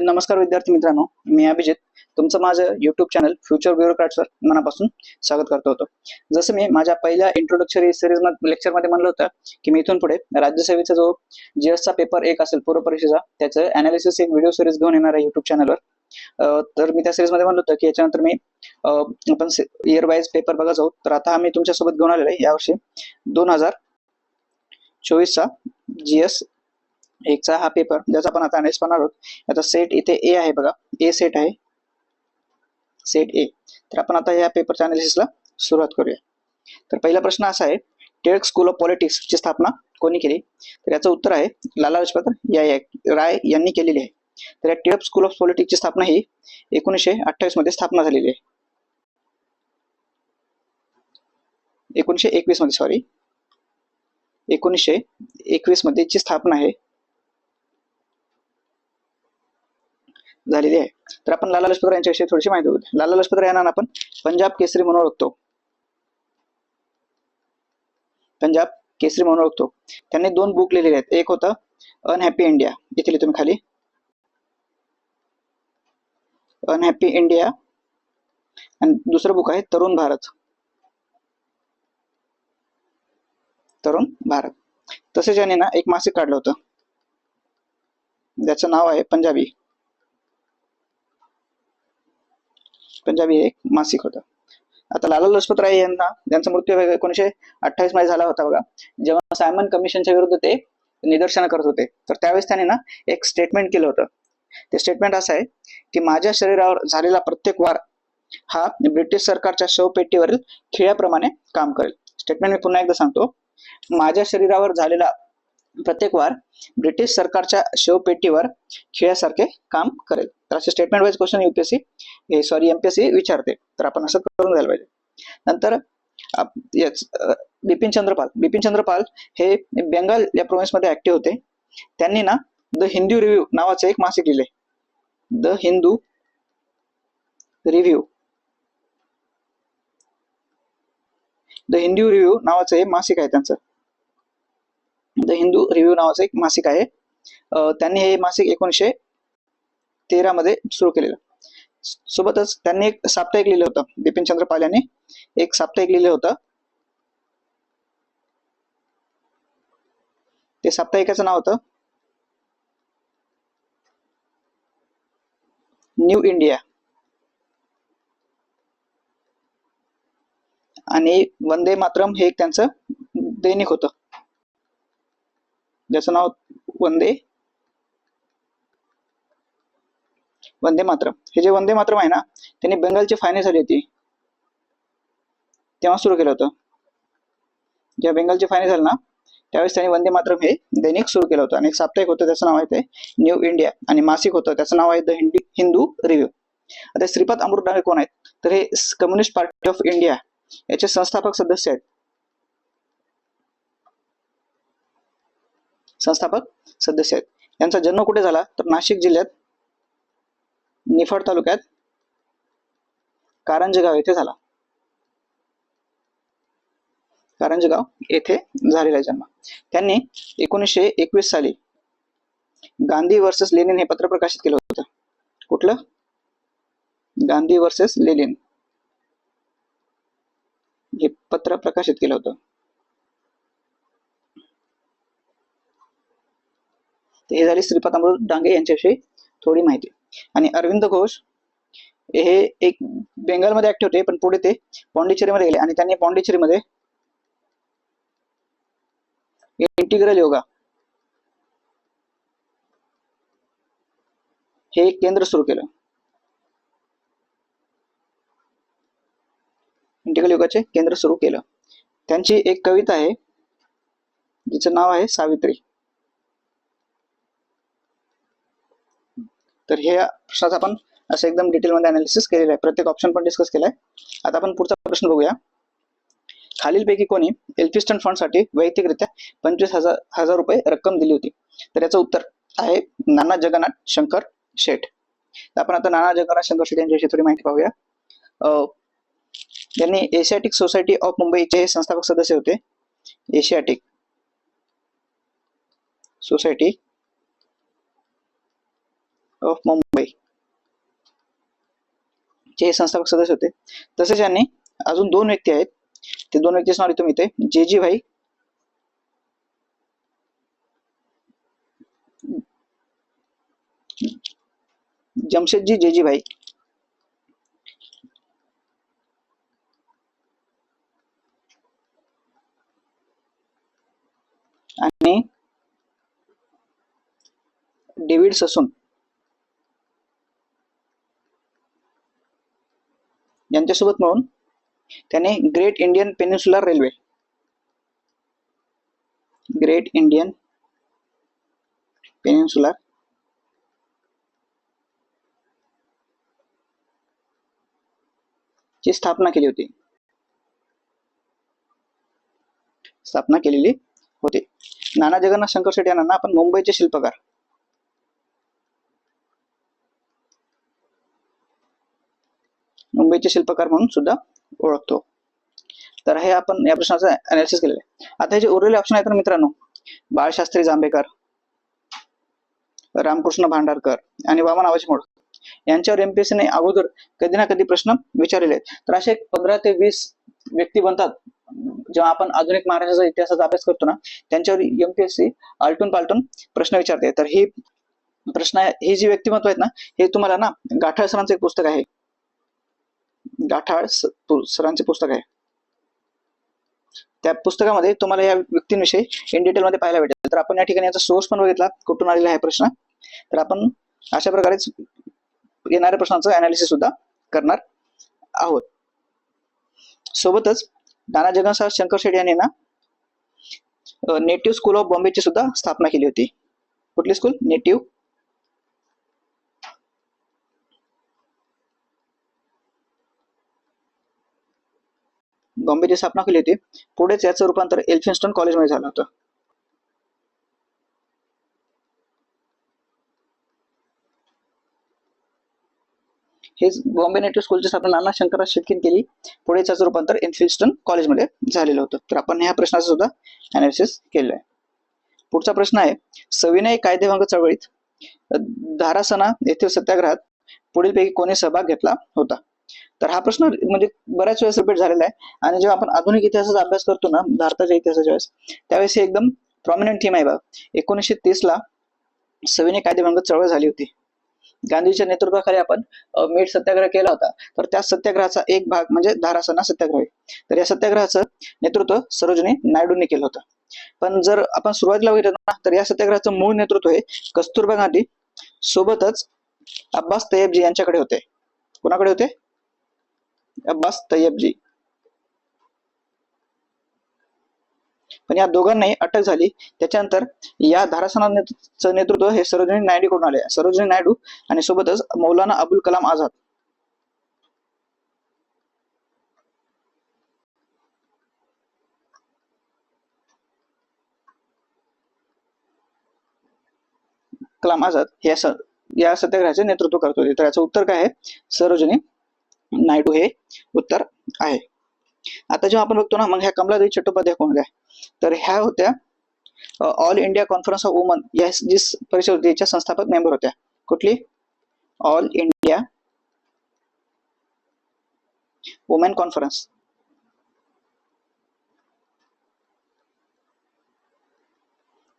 नमस्कार विद्यार्थी मित्रांनो, मी अभिजित तुमचं माझं YouTube चॅनल फ्युचर ब्युरोक्रॅट्सवर मनापासून स्वागत करतो होतो. जसं मी माझ्या पहिल्या इंट्रोडक्टरी सिरीज लेक्चरमध्ये म्हणलं होतं की मी इथून पुढे राज्यसेवेचा जो जीएसचा पेपर 1 असेल पूर्व परीक्षेचा त्याचं अनालिसिस एक व्हिडिओ सिरीज घेऊन येणार आहे YouTube चॅनलवर. तर मी त्या सिरीजमध्ये म्हणलं होतं की याच्यानंतर मी आपण इयर वाईज पेपर बघत जाऊ. तर आता आम्ही तुमच्यासोबत घेऊन आलेलो आहे यावर्षी 2024चा जीएस एकचा हा पेपर ज्याचा आपण आता अनालिसिस करणार आहोत. याचा सेट इथे ए आहे बघा, ए सेट आहे, सेट ए. तर आपण आता या पेपरच्या अनालिसिसला सुरुवात करूया. तर पहिला प्रश्न असा आहे, टिळक स्कूल ऑफ पॉलिटिक्स ची स्थापना कोणी केली? तर याचं उत्तर आहे लाला लजपत राय यांनी केलेली आहे. तर या टिळक स्कूल ऑफ पॉलिटिक्स ची स्थापना ही 1928 मध्ये स्थापना झालेली आहे. 1921 मध्ये, सॉरी, 1921 मध्ये ची स्थापना आहे झालेली आहे. तर आपण लाला लजपत राय यांच्याविषयी थोडीशी माहिती होती. लाला लजपत राय यांना आपण पंजाब केसरी म्हणून ओळखतो. पंजाब केसरी म्हणून ओळखतो. त्यांनी 2 बुक लिहिलेले आहेत. एक होतं अनहॅपी इंडिया, इथे लिहितो मी खाली, अनहॅपी इंडिया, आणि दुसरं बुक आहे तरुण भारत, तरुण भारत. तसेच यांनी ना एक मासिक काढलं होतं ज्याचं नाव आहे पंजाबी. पंजाबी एक मासिक होतं. आता लाला लजपत राय यांना ज्यांचा मृत्यू 1928 मध्ये झाला होता बघा, जेव्हा सायमन कमिशनच्या विरुद्ध ते निदर्शनं करत होते, तर त्यावेळेस त्यांनी ना एक स्टेटमेंट केलं होतं. ते स्टेटमेंट असं आहे की माझ्या शरीरावर झालेला प्रत्येक वार हा ब्रिटिश सरकारच्या शवपेटीवरील खिळ्याप्रमाणे काम करेल. स्टेटमेंट मी पुन्हा एकदा सांगतो, माझ्या शरीरावर झालेला प्रत्येक वार ब्रिटिश सरकारच्या शवपेटीवर खिळ्यासारखे काम करेल. तर असे स्टेटमेंट वाईज क्वेश्चन एमपीएससी विचारते. तर आपण असं करून द्यायला पाहिजे. नंतर बिपिन चंद्रपाल हे बेंगाल या प्रोव्हिन्स मध्ये ऍक्टिव्ह होते. त्यांनी ना द हिंदू रिव्ह्यू नावाचं एक मासिक लिहिले. द हिंदू रिव्ह्यू नावाचं एक मासिक आहे त्यांचं. द हिंदू रिव्ह्यू नावाचं एक मासिक आहे. त्यांनी हे मासिक 1913 मध्ये सुरू केलेलं. सोबतच त्यांनी एक साप्ताहिक लिहिलं होतं. बिपिन चंद्रपाल यांनी एक साप्ताहिक लिहिलं होतं. ते साप्ताहिकाचं नाव होतं न्यू इंडिया. आणि वंदे मातरम हे एक त्यांचं दैनिक होतं ज्याचं नाव वंदे मातरम. हे जे वंदे मातरम आहे ना, त्यांनी बेंगालची फायनल झाली होती तेव्हा सुरू केलं होतं. जेव्हा बेंगालची फायनल झाली ना त्यावेळेस त्यांनी वंदे मातरम हे दैनिक सुरू केलं होतं. आणि एक साप्ताहिक होतं त्याचं नाव आहे ते न्यू इंडिया, आणि मासिक होतं त्याचं नाव आहे द हिंदू रिव्ह्यू. आता श्रीपाद अमृत डांगे कोण आहेत? तर हे कम्युनिस्ट पार्टी ऑफ इंडिया याचे संस्थापक सदस्य आहेत. यांचा जन्म कुठे झाला? तर नाशिक जिल्ह्यात निफाड तालुक्यात कारंजगाव येथे झाला. कारंजगाव येथे झालेला जन्म. त्यांनी 1921 साली गांधी वर्सेस लेनिन हे पत्र प्रकाशित केलं होतं. कुठलं? गांधी वर्सेस लेनिन हे पत्र प्रकाशित केलं होतं. हे झाली श्रीपाद अमृत डांगे यांच्याविषयी थोडी माहिती. आणि अरविंद घोष हे एक बेंगालमध्ये ऍक्टिव्ह होते, पण पुढे ते पॉंडिचेरीमध्ये गेले आणि त्यांनी पॉंडिचेरीमध्ये इंटिग्रल योगा हे केंद्र सुरू केलं. इंटिग्रल योगाचे केंद्र सुरू केलं. त्यांची एक कविता आहे जिचं नाव आहे सावित्री. तर हे प्रश्नाचा आपण असं एकदम डिटेलमध्ये अनालिसिस केलेलं आहे. प्रत्येक ऑप्शन पण डिस्कस केलाय. आता आपण पुढचा प्रश्न बघूया. खालीलपैकी कोणी एल्फिस्टन फंड साठी वैयक्तिकरित्या 25,000 रुपये रक्कम दिली होती? तर याचं उत्तर आहे नाना जगन्नाथ शंकर शेठ. तर आपण आता नाना जगन्नाथ शंकर शेठ यांच्याविषयी थोडी माहिती पाहूया. त्यांनी एशियाटिक सोसायटी ऑफ मुंबईचे संस्थापक सदस्य होते. एशियाटिक सोसायटी ऑफ मुंबई चे संस्थापक सदस्य होते. तसेच यांनी अजून 2 व्यक्ती आहेत, ते 2 व्यक्तीचं नाव लिहितो मी इथे. जेजीभाई जमशेदजी जेजीभाई आणि डेव्हिड ससून यांच्यासोबत मिळून त्याने ग्रेट इंडियन पेनिन्सुलर रेल्वे ची स्थापना केली होती. नाना जगन्नाथ शंकर शेट्टी यांना आपण मुंबईचे शिल्पकार म्हणून सुद्धा ओळखतो. तर हे आपण या प्रश्नाचं अनालिसिस केलेलं आहे. आता हे जे उरलेले ऑप्शन आहेत ना मित्रांनो, बाळशास्त्री जांभेकर, रामकृष्ण भांडारकर आणि वामन आवाजी मोड यांच्यावर एमपीएससीने अगोदर कधी ना कधी प्रश्न विचारलेले आहेत. तर असे 15 ते 20 व्यक्ती बनतात जेव्हा आपण आधुनिक महाराष्ट्राचा इतिहासाचा अभ्यास करतो ना, त्यांच्यावर एमपीएससी आलटून पालटून प्रश्न विचारते. तर हे जी व्यक्तिमत्व आहेत ना, हे तुम्हाला ना गाठाळ सरांचं एक पुस्तक आहे, गाठाळ सरांचे पुस्तक आहे, त्या पुस्तकामध्ये तुम्हाला या व्यक्तींविषयी इन डिटेल मध्ये पाहायला भेटेल. तर आपण या ठिकाणी याचा सोर्स पण बघितला, कुठून आलेला आहे प्रश्न. तर आपण अशा प्रकारेच येणाऱ्या प्रश्नांचं अनालिसिस सुद्धा करणार आहोत. सोबतच नाना जगन्नाथ शंकर शेट्टी यांनी ना नेटिव्ह स्कूल ऑफ बॉम्बेची सुद्धा स्थापना केली होती. कुठली स्कूल? नेटिव्ह बॉम्बेची स्थापना केली होती. पुढेच याचं रूपांतर एल्फिन्स्टन कॉलेजमध्ये झालं होतं. हेच बॉम्बे नेटिव्ह स्कूलची स्थापना नाना शंकरराव शेट्टीने केली. पुढे त्याचं रूपांतर एल्फिन्स्टन कॉलेजमध्ये झालेलं होतं. तर आपण ह्या प्रश्नाचं सुद्धा अनालिसिस केलेलं आहे. पुढचा प्रश्न आहे, सविनय कायदेभंग चळवळीत धारासना येथील सत्याग्रहात पुढीलपैकी कोणी सहभाग घेतला होता? तर हा प्रश्न म्हणजे बऱ्याच वेळेस रिपीट झालेला आहे आणि जेव्हा आपण आधुनिक इतिहासाचा अभ्यास करतो ना, भारताच्या इतिहासाच्या वेळेस, त्यावेळेस हे एकदम प्रॉमिनंट थीम आहे बघा. 1930 ला सविनय कायदेभंग चळवळ झाली होती. गांधीच्या नेतृत्वाखाली आपण मीठ सत्याग्रह केला होता. तर त्या सत्याग्रहाचा एक भाग म्हणजे धारासना सत्याग्रह आहे. तर या सत्याग्रहाचं नेतृत्व सरोजिनी नायडूंनी केलं होतं. पण जर आपण सुरुवातीला बघितलं ना, तर या सत्याग्रहाचं मूळ नेतृत्व हे कस्तुरबा गांधी सोबतच अब्बास तय्यबजी यांच्याकडे होते. कोणाकडे होते? अब्बास तय्यबजी. पण या दोघांनाही अटक झाली. त्याच्यानंतर या धारासनाचं नेतृत्व हे सरोजिनी नायडू कडून आले. सरोजिनी नायडू आणि सोबतच मौलाना अबुल कलाम आझाद. कलाम आझाद या सत्याग्रहाचे नेतृत्व करत होते. तर याचं उत्तर काय आहे? सरोजिनी नायडू हे उत्तर आहे. आता जेव्हा आपण बघतो ना, मग ह्या कमलादेवी चट्टोपाध्याय कोण होत्या? तर ह्या होत्या all India conference of woman या जी परिषद होती याच्या संस्थापक मेंबर होत्या. कुठली? ऑल इंडिया वुमेन कॉन्फरन्स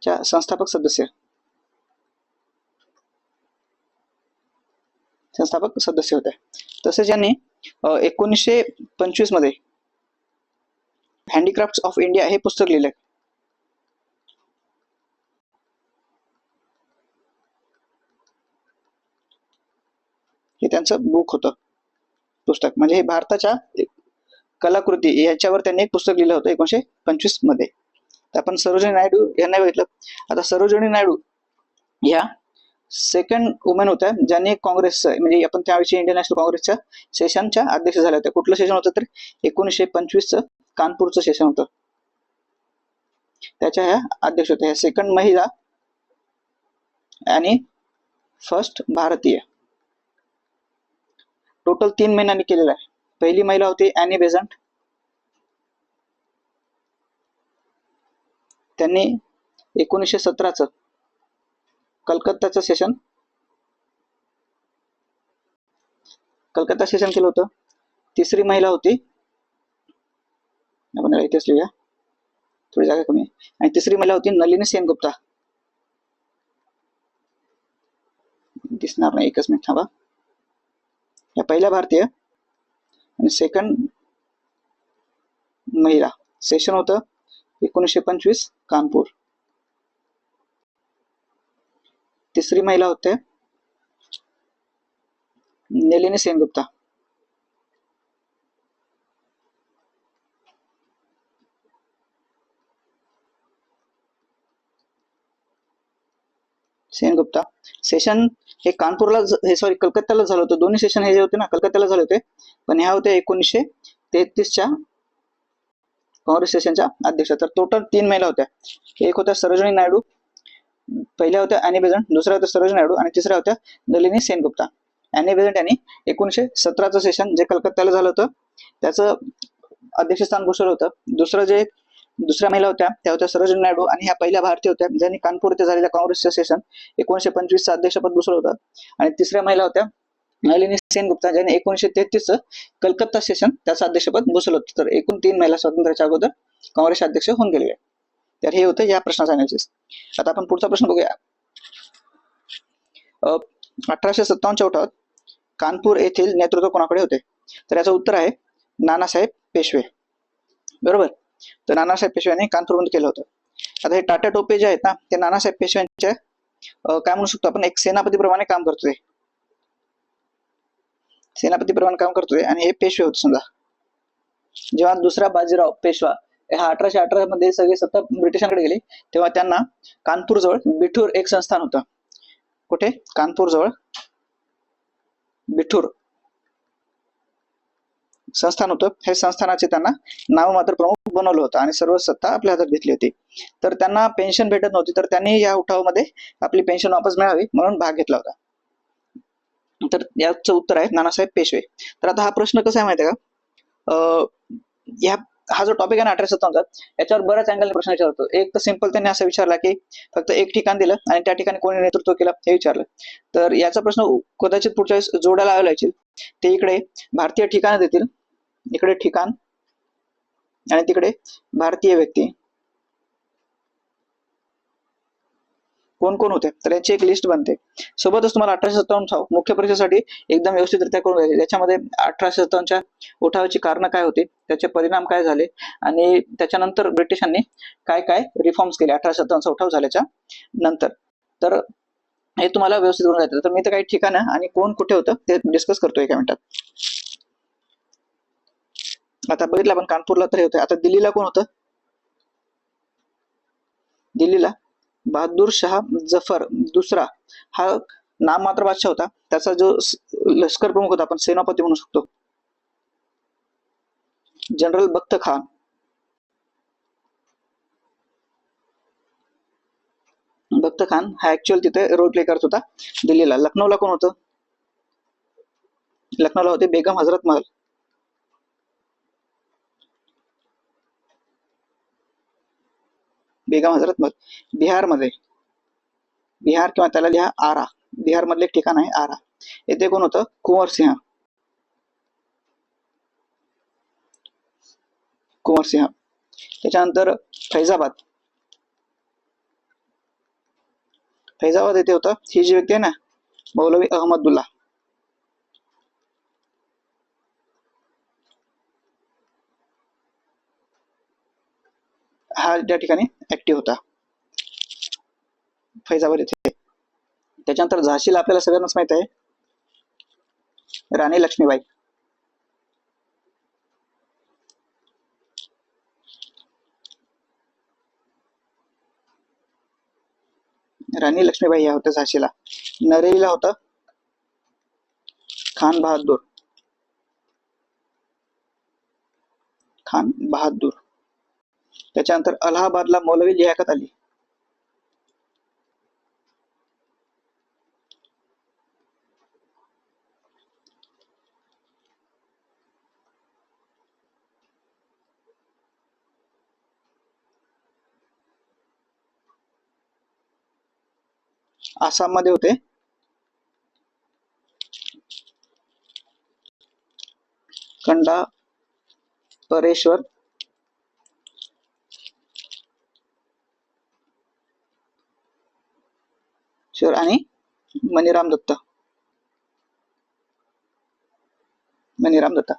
च्या संस्थापक सदस्य होत्या. तसेच यांनी 1925 मध्ये हँडीक्राफ्ट्स ऑफ इंडिया हे पुस्तक लिहिलंय. हे त्यांचं बुक होतं, पुस्तक म्हणजे हे भारताच्या कलाकृती याच्यावर त्यांनी एक पुस्तक लिहिलं होतं 1925 मध्ये. तर आपण सरोजिनी नायडू यांना बघितलं. आता सरोजिनी नायडू या सेकंड वुमेन होत्या ज्यांनी काँग्रेसचं म्हणजे आपण त्यावेळी इंडियन नॅशनल काँग्रेसच्या सेशनच्या अध्यक्ष झाल्या होत्या. कुठलं सेशन होतं? तर 1925चं कानपूरचं सेशन होतं. त्याच्या ह्या अध्यक्ष होत्या. सेकंड महिला आणि फर्स्ट भारतीय. टोटल 3 महिन्यांनी केलेला आहे. पहिली महिला होती ॲनी बेझंट. त्यांनी 1917चं कलकत्ताचं सेशन कलकत्ता सेशन केलं होतं. तिसरी महिला होती, आपण इथेच लिहूया, थोडी जागा कमी आहे, आणि तिसरी महिला होती नलिनी सेनगुप्ता. दिसणार नाही, एकच मिनिट थांबा. या पहिल्या भारतीय आणि सेकंड महिला. सेशन होतं 1925 कानपूर. तिसरी महिला होते नलिनी सेनगुप्ता. सेनगुप्ता. सेशन हे कानपूरला हे सॉरी कलकत्त्याला झालं होतं. दोन्ही सेशन हे जे होते ना कलकत्त्याला झाले होते, पण ह्या होत्या 1933च्या काँग्रेस सेशनच्या अध्यक्ष. तर टोटल 3 महिला होत्या. एक होत्या सरोजिनी नायडू, पहिल्या होत्या ॲनी बेझंट, दुसऱ्या होत्या सरोजिनी नायडू आणि तिसऱ्या होत्या नलिनी सेनगुप्ता. ॲनी बेझंट यांनी 1917चं सेशन जे कलकत्त्याला झालं होतं त्याचं अध्यक्षस्थान भूषवलं होतं. दुसऱ्या महिला होत्या त्या होत्या सरोजिनी नायडू आणि ह्या पहिल्या भारतीय होत्या ज्यांनी कानपूर येथे झालेल्या काँग्रेसचं सेशन 1925चं अध्यक्षपद भूषवलं होतं. आणि तिसऱ्या महिला होत्या नलिनी सेनगुप्ता ज्यांनी 1933चं कलकत्ता सेशन त्याचं अध्यक्षपद भूषवलं होतं. तर एकूण 3 महिला स्वातंत्र्याच्या अगोदर काँग्रेस अध्यक्ष होऊन गेले. तर हे होतं या प्रश्नाचं अनालिसिस. आता आपण पुढचा प्रश्न बघूया. 1857च्या उठावात कानपूर येथील नेतृत्व कोणाकडे होते? तर याचं उत्तर आहे नानासाहेब पेशवे. बरोबर. तर नानासाहेब पेशवे यांनी कानपूर बंद केलं होतं. आता हे टाटा टोपे जे आहेत ना ते नानासाहेब पेशव्यांच्या काय म्हणू शकतो आपण, एक सेनापतीप्रमाणे काम करतोय. सेनापतीप्रमाणे काम करतोय आणि हे पेशवे होते. समजा जेव्हा दुसरा बाजीराव पेशवा हा 1818 मध्ये सगळे सत्ता ब्रिटिशांकडे गेली तेव्हा त्यांना कानपूर जवळ बिठूर एक संस्थान होतं. कुठे? कानपूर जवळ बिठूर संस्थान होतं. हे संस्थानाचे त्यांना नाममात्र प्रमुख बनवलं होतं आणि सर्व सत्ता आपल्या हातात घेतली होती. तर त्यांना पेन्शन भेटत नव्हती, तर त्यांनी या उठावामध्ये आपली पेन्शन वापस मिळावी म्हणून भाग घेतला होता. तर याचं उत्तर आहे नानासाहेब पेशवे. तर आता हा प्रश्न कसा आहे माहिती आहे का, हा जो टॉपिक आहे ना 1857 याच्यावर बऱ्याच अँगलने प्रश्न विचारतो. एक तर सिंपल त्यांनी असं विचारला की फक्त एक ठिकाण दिलं आणि त्या ठिकाणी कोणी नेतृत्व केलं हे विचारलं. तर याचा प्रश्न कदाचित पुढच्या वेळेस जोड्याला लावायला येईल. ते इकडे भारतीय ठिकाण देतील, इकडे ठिकाण आणि तिकडे भारतीय व्यक्ती कोण कोण होते तर याची एक लिस्ट बनते. सोबतच तुम्हाला 1857 मुख्य परीक्षेसाठी एकदम व्यवस्थितरित्या करून घ्यायचे. याच्यामध्ये 1857च्या उठावाची कारणं काय होती, त्याचे परिणाम काय झाले आणि त्याच्यानंतर ब्रिटिशांनी काय काय रिफॉर्म्स केले 1857चा उठाव झाल्याच्या नंतर. तर हे तुम्हाला व्यवस्थित करून घ्यायचं. तर मी तर काही ठिकाणं आणि कोण कुठे होतं ते डिस्कस करतो एका मिनिटात. आता बघितलं आपण कानपूरला तर हे होतं. आता दिल्लीला कोण होतं? दिल्लीला बहादूर शाह जफर दुसरा हा नाममात्र बादशाह होता. त्याचा जो लष्कर प्रमुख होता, आपण सेनापती म्हणू शकतो, जनरल बख्त खान. बख्त खान हा ऍक्च्युअल तिथे रोल प्ले करत होता दिल्लीला. लखनौला कोण होतं? लखनौला होते बेगम हजरत महल. बेगम हजरत महल. बिहारमध्ये, बिहार किंवा त्याला लिहा आरा, बिहार मधले एक ठिकाण आहे आरा, येथे कोण होतं? कुंवर सिंह. कुंवर सिंह. त्याच्यानंतर फैजाबाद. फैजाबाद येथे होतं, ही जी व्यक्ती आहे ना मौलवी अहमदुल्ला. हा त्या ठिकाणी ऍक्टिव्ह होता फैजाबाद येथे. त्याच्यानंतर झाशीला आपल्याला सगळ्यांनाच माहित आहे राणी लक्ष्मीबाई. राणी लक्ष्मीबाई या होत्या झाशीला. नरेलीला होतं खान बहादूर. खान बहादूर. त्याच्यानंतर अलाहाबादला मौलवी लियाकत अली. आसाम मध्ये होते कंडापरेश्वर आणि मणिराम दत्ता.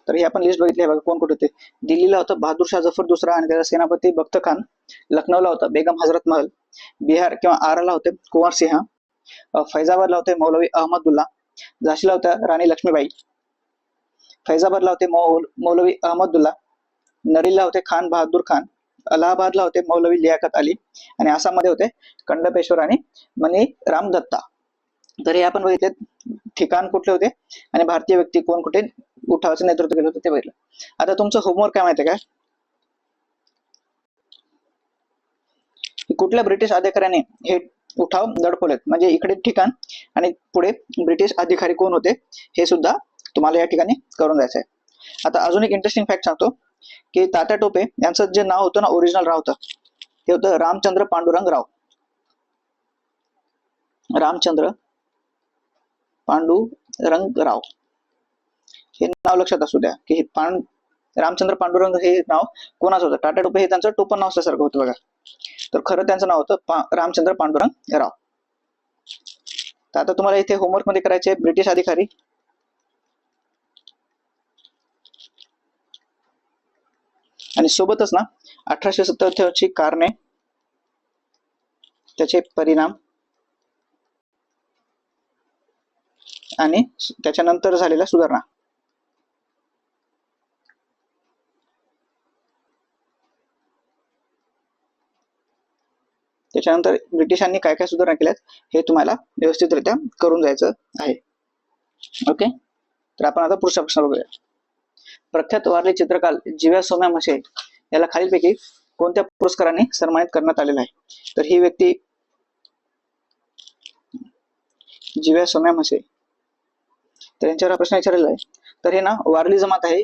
तर हे आपण लिस्ट बघितली आहे बघा, कोण कोण होते. दिल्लीला होता बहादूर शाह जफर दुसरा आणि त्याचा सेनापती बख्त खान. लखनौला होता बेगम हजरत महल. बिहार किंवा आराला होते कुंवर सिंह. फैजाबादला होते मौलवी अहमदुल्ला. झाशीला होत्या राणी लक्ष्मीबाई. फैजाबादला होते मौलवी अहमदुल्ला. नरीला होते खान बहादूर खान. अलाहाबादला होते मौलवी लियाकत अली. आणि आसाममध्ये होते कंडपेश्वर आणि मणिराम दत्ता. तर हे आपण बघितले ठिकाण कुठले होते आणि भारतीय व्यक्ती कोण कुठे उठावाचं नेतृत्व केलं होतं ते बघितलं. आता तुमचं होमवर्क काय माहिती आहे काय, कुठल्या ब्रिटिश अधिकाऱ्याने हे उठाव दडपवलेत, म्हणजे इकडे ठिकाण आणि पुढे ब्रिटिश अधिकारी कोण होते हे सुद्धा तुम्हाला या ठिकाणी करून द्यायचं आहे. आता अजून एक इंटरेस्टिंग फॅक्ट सांगतो की तात्या टोपे यांचं जे नाव होतं ना, ओरिजिनल नाव होतं ते होतं रामचंद्र पांडुरंग राव. रामचंद्र पांडुरंग राव हे नाव लक्षात असू द्या की रामचंद्र पांडुरंग हे नाव कोणाचं होतं. टाटा टोपे हे त्यांचं टोपण नाव असल्यासारखं होतं बघा, तर खरं त्यांचं नाव होतं रामचंद्र पांडुरंग राव. तर आता तुम्हाला इथे होमवर्क मध्ये करायचे ब्रिटिश अधिकारी आणि सोबतच ना 1877 ची कारणे, त्याचे परिणाम आणि त्याच्यानंतर झालेल्या सुधारणा. त्याच्यानंतर ब्रिटिशांनी काय काय सुधारणा केल्यात हे तुम्हाला व्यवस्थितरित्या करून जायचं आहे. ओके, तर आपण आता पुढचा प्रश्न बघूया. प्रख्यात वारली चित्रकार जिव्या सोम्या म्हशे याला खालीलपैकी कोणत्या पुरस्काराने सन्मानित करण्यात आलेला आहे. तर ही व्यक्ती जिव्या सोम्या म्हशे, तर यांच्यावर प्रश्न विचारलेला आहे. तर हे ना वारली जमात आहे,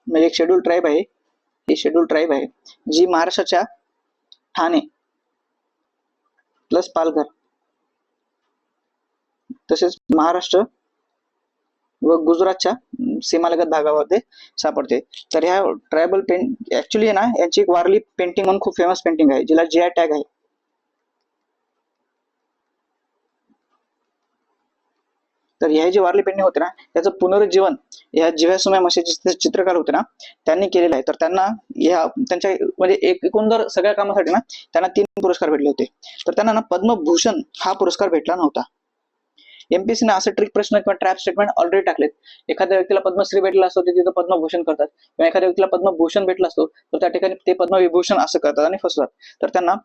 म्हणजे एक शेड्यूल ट्राईब आहे. ही शेड्यूल ट्राईब आहे जी महाराष्ट्राच्या ठाणे प्लस पालघर तसेच महाराष्ट्र व गुजरातच्या सीमालगत भागामध्ये सापडते. तर ह्या ट्रायबल ऍक्च्युली ना यांची एक वारली पेंटिंग म्हणून खूप फेमस पेंटिंग आहे जिला जीआय टॅग आहे. तर ह्या जी वारली पेंटिंग होते ना त्याचं पुनरुज्जीवन या जिव्या सोम्या म्हशेचे चित्रकार होते ना त्यांनी केलेलं आहे. तर त्यांना या त्यांच्या म्हणजे एकंदर सगळ्या कामासाठी ना त्यांना 3 पुरस्कार भेटले होते. तर त्यांना ना पद्मभूषण हा पुरस्कार भेटला नव्हता. एमपीसी ने असे ट्रिक प्रश्न किंवा ट्रॅप स्टेटमेंट ऑलरेडी टाकलेत. एखाद्या व्यक्तीला पद्मश्री भेटला असतो ते तिथं पद्मभूषण करतात, किंवा एखाद्या व्यक्तीला पद्मभूषण भेटला असतो तर त्या ठिकाणी ते पद्मविभूषण असं करतात आणि फसतात. तर त्यांना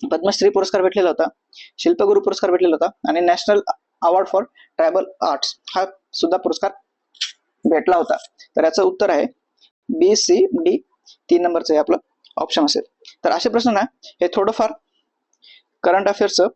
पद्मश्री पुरस्कार भेटलेला होता, शिल्पगुरु पुरस्कार भेटलेला होता आणि national award for tribal arts हा सुद्धा पुरस्कार भेटला होता. तर याचं उत्तर आहे बी सी डी, 3 नंबरचं हे आपलं ऑप्शन असेल. तर असे प्रश्न ना हे थोडंफार करंट अफेअर्सचं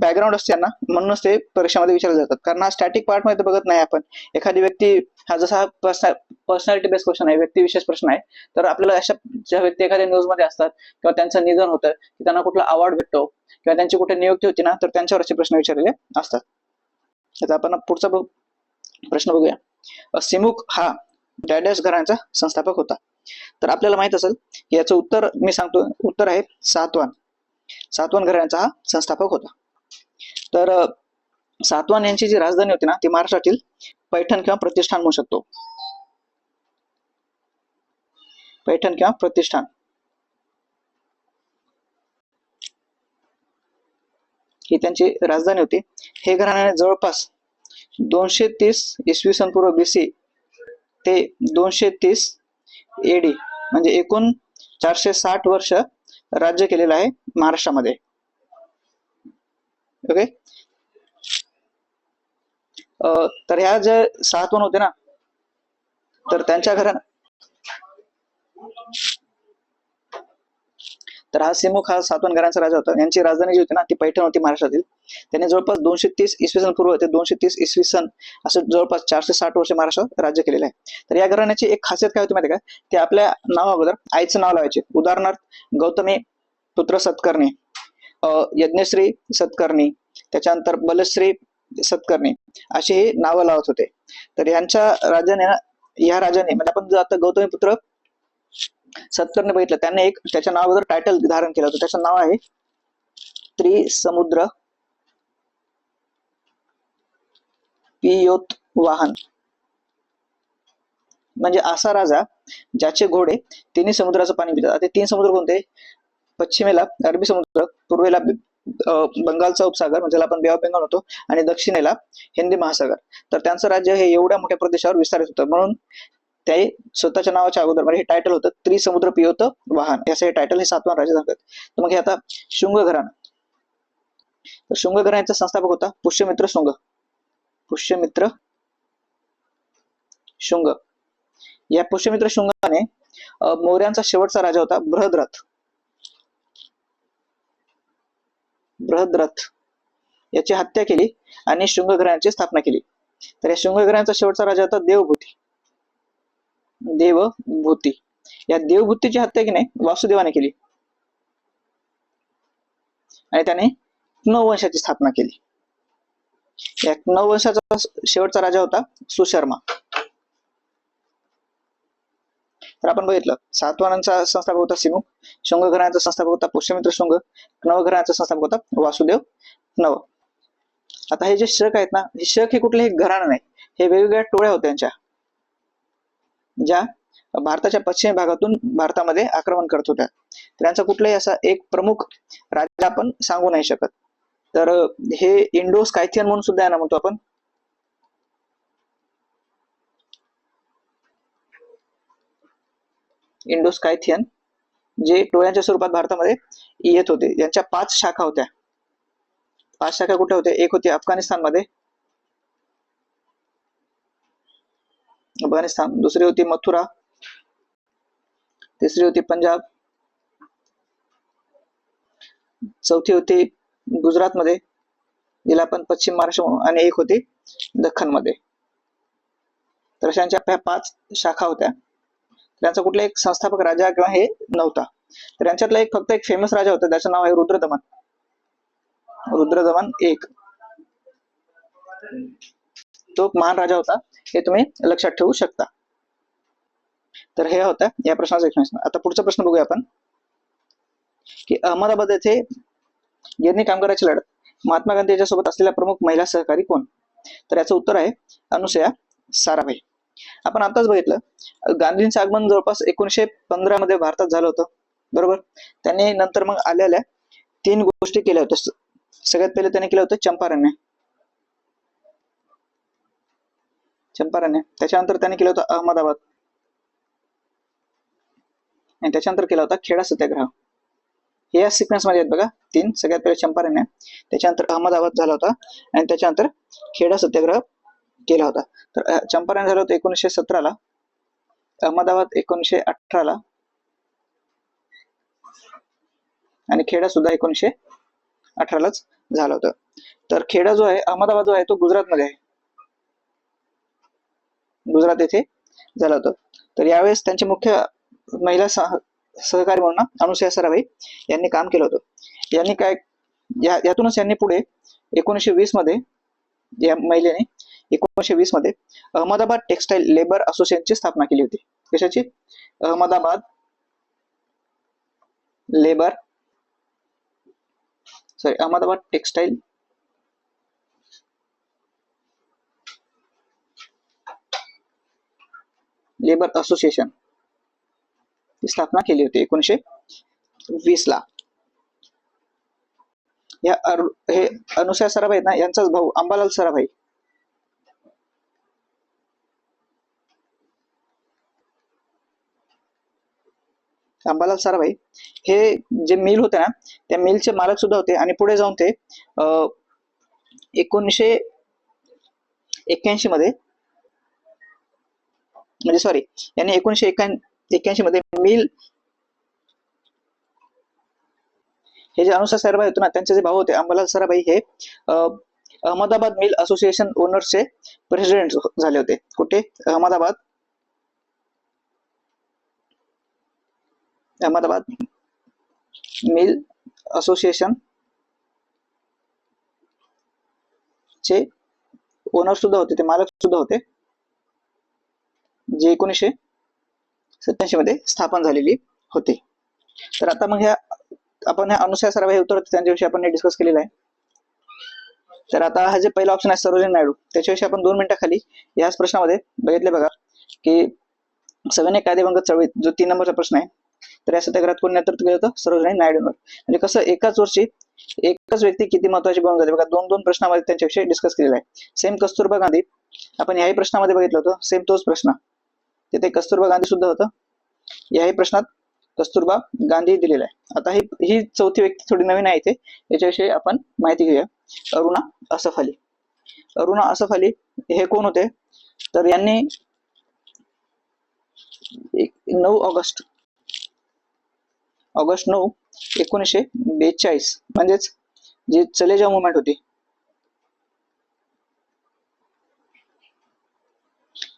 बॅकग्राऊंड असते ना, म्हणूनच ते परीक्षेमध्ये विचारले जातात. कारण हा स्टॅटिक पार्ट मध्ये बघत नाही आपण. एखादी व्यक्ती हा जसा पर्सनॅलिटी बेस्ड क्वेश्चन आहे, व्यक्तिविशेष प्रश्न आहे, तर आपल्याला अशा ज्या व्यक्ती एखाद्या न्यूज मध्ये असतात किंवा त्यांचं निधन होतं की त्यांना कुठला अवॉर्ड भेटतो किंवा त्यांची कुठे नियुक्ती होती ना तर त्यांच्यावर असे प्रश्न विचारलेले असतात. आता आपण पुढचा प्रश्न बघूया. सिमुक हा डॅडॅश घराण्याचा संस्थापक होता. तर आपल्याला माहित असेल की याचं उत्तर मी सांगतो. उत्तर आहे सातवाहन घराण्याचा हा संस्थापक होता. तर सातवाहन यांची जी राजधानी होती ना ती महाराष्ट्रातील पैठण किंवा प्रतिष्ठान म्हणू शकतो. पैठण किंवा प्रतिष्ठान ही त्यांची राजधानी होती. हे घराण्याने जवळपास 230 इसवी सन पूर्व बीसी ते 230 एडी म्हणजे एकूण 460 वर्ष राज्य केलेलं आहे महाराष्ट्रामध्ये. ओके, तर ह्या जे सातवाहन होते ना तर त्यांच्या तर हा सिमुक हा सातवाहन घराण्याचा राजा होता. यांची राजधानी जी होती ना ती पैठण होती महाराष्ट्रातील. त्यांनी जवळपास 230 इसवी सन पूर्व ते 230 इसवी सन असं जवळपास 460 वर्ष महाराष्ट्रात राज्य केलेलं आहे. तर या घराण्याची एक खासियत काय होती माहिती का, ते आपल्या नावा आईचं नाव लावायचे. उदाहरणार्थ गौतमी पुत्र सत्कर्णी, यज्ञश्री सत्कर्णी, त्याच्यानंतर बलश्री सतकर्णी अशी हे नावं लावत होते. तर यांच्या राजाने या राजाने म्हणजे आपण जर आता गौतमीपुत्र सतकर्णी बघितलं, त्याने एक त्याच्या नावावर टायटल धारण केलं होतं. त्याचं नाव आहे त्रिसमुद्र पियोतवाहन. म्हणजे असा राजा ज्याचे घोडे तिन्ही समुद्राचं पाणी पितात. आता 3 समुद्र कोणते? पश्चिमेला अरबी समुद्र, पूर्वेला बंगालचा उपसागर म्हणजे ज्याला आपण बे ऑफ बेंगॉल म्हणतो, आणि दक्षिणेला हिंदी महासागर. तर त्यांचं राज्य हे एवढ्या मोठ्या प्रदेशावर विस्तारित होतं, म्हणून ते स्वतःच्या नावाच्या अगोदर म्हणजे हे टायटल होतं त्रिसमुद्र पियोत वाहन. असं हे टायटल हे 7वां राजा सांगतात. तर मग हे आता शुंग घराणं. तर शुंग घराण्याचा संस्थापक होता पुष्यमित्र शुंग. पुष्यमित्र शुंग. या पुष्यमित्र शुंगाने मौर्यांचा शेवटचा राजा होता बृहद्रथ. बृहद्रथ याची हत्या केली आणि शुंग घराण्याची स्थापना केली. तर या शुंग घराण्याचा शेवटचा राजा होता देवभूती. देवभूती. या देवभूतीची हत्या की नाही वासुदेवाने केली आणि त्याने नववंशाची स्थापना केली. या नववंशाचा शेवटचा राजा होता सुशर्मा. तर आपण बघितलं 7 वारांचा संस्थापक होता सिमुक, शुंग घराण्याचा संस्थापक होता पुष्यमित्र शुंग, नव घराण्याचा संस्थापक होता वासुदेव नव. आता हे जे शक आहेत ना, हे शक हे कुठलेही घराणं नाही, हे वेगवेगळ्या टोळ्या होत्या त्यांच्या, ज्या भारताच्या पश्चिम भागातून भारतामध्ये आक्रमण करत होत्या. त्यांचा कुठलाही असा एक प्रमुख राजा आपण सांगू नाही शकत. तर हे इंडो स्कायथियन म्हणून सुद्धा यांना म्हणतो आपण. इंडो स्कायथियन जे टोळ्यांच्या स्वरूपात भारतामध्ये येत होते. यांच्या 5 शाखा होत्या. 5 शाखा कुठे होत्या? एक होती अफगाणिस्तानमध्ये, अफगाणिस्तान, दुसरी होती मथुरा, तिसरी होती पंजाब, चौथी होती गुजरात मध्ये, जिला आपण पश्चिम महाराष्ट्र, आणि एक होती दख्खन मध्ये. तर अशांच्या 5 शाखा होत्या. त्यांचा कुठला एक संस्थापक राजा किंवा हे नव्हता. तर यांच्यातला एक फक्त एक फेमस राजा होता, त्याचं नाव आहे रुद्रदमन. रुद्रदमन एक, तो महान राजा होता, हे तुम्ही लक्षात ठेवू शकता. तर हे होता या प्रश्नाचा एक्सप्लेनेशन. आता पुढचा प्रश्न बघूया आपण, की अहमदाबाद येथे गिरणी कामगाराची लढत महात्मा गांधी यांच्यासोबत असलेल्या प्रमुख महिला सहकारी कोण? तर याचं उत्तर आहे अनुसया साराभाई. आपण आताच बघितलं गांधींचं आगमन जवळपास 1915 मध्ये भारतात झालं होतं, बरोबर. त्यांनी नंतर मग आलेल्या 3 गोष्टी केल्या होत्या. सगळ्यात पहिले त्यांनी केलं होतं चंपारण्य. त्याच्यानंतर त्यांनी केलं होतं अहमदाबाद, आणि त्याच्यानंतर केला होता खेडा सत्याग्रह. हे या सिक्वेन्स मध्ये आहेत बघा 3. सगळ्यात पहिले चंपारण्य, त्याच्यानंतर अहमदाबाद झाला होता, आणि त्याच्यानंतर खेडा सत्याग्रह केला होता. तर चंपारण झालं होतं 1917 ला, अहमदाबाद 1918 ला, आणि खेडा सुद्धा 1918 लाच झालं होतं. तर खेडा जो आहे, अहमदाबाद जो आहे तो गुजरात मध्ये आहे, गुजरात येथे झालं होतं. तर यावेळेस त्यांचे मुख्य महिला सहकारी म्हणून अनुसया साराभाई यांनी काम केलं होतं. यांनी काय यातूनच यांनी पुढे 1920 मध्ये या महिलेने 1920 मध्ये अहमदाबाद टेक्सटाईल लेबर असोसिएशनची स्थापना केली होती. कशाची? अहमदाबाद टेक्सटाईल लेबर असोसिएशन ची स्थापना केली होती 1920 ला. हे अनुसया साराभाई ना, यांचाच भाऊ अंबालाल साराभाई. अंबालाल साराभाई हे जे मिल होते ना, त्या मिलचे मालक सुद्धा होते, आणि पुढे जाऊन ते 1981 मध्ये, म्हणजे सॉरी, यांनी 1981 मध्ये मिल, हे जे अनुसया साराभाई होते ना, त्यांचे जे भाऊ होते अंबालाल साराभाई, हे अहमदाबाद मिल असोसिएशन ओनर्सचे प्रेसिडेंट झाले होते. कुठे? अहमदाबाद मिल असोसिएशन चे ओनर सुद्धा होते, ते मालक सुद्धा होते, जे 1987 मध्ये स्थापन झालेली होती. तर आता मग आपण ह्या अनुसूया सराफ हे उत्तर त्यांच्याविषयी आपण डिस्कस केलेलं आहे. तर आता हा जे पहिला ऑप्शन आहे सरोजिनी नायडू, त्याच्याविषयी आपण 2 मिनिटाखाली याच प्रश्नामध्ये बघितले बघा की सविनय कायदेभंग चळवळीत जो 3 नंबरचा प्रश्न आहे, तर या सत्याग्रहात कोण नेतृत्व केलं होतं? सरोजिनी नायडूंवर. म्हणजे कसं एकाच वर्षी एकच व्यक्ती किती महत्वाची बनून जाते बघा, 2-2 प्रश्नामध्ये त्यांच्याविषयी डिस्कस केलेला आहे. सेम कस्तुरबा गांधी आपण याही प्रश्नामध्ये बघितलं होतं, सेम तोच प्रश्न तिथे कस्तुरबा गांधी सुद्धा होतं, याही प्रश्नात कस्तुरबा गांधी दिलेला आहे. आता ही चौथी व्यक्ती थोडी नवीन आहे इथे, याच्याविषयी आपण माहिती घेऊया. अरुणा असफ अली. अरुणा असफ अली हे कोण होते? तर यांनी 9 ऑगस्ट 9, 1942 म्हणजेच जी चले जाव मुवमेंट होती,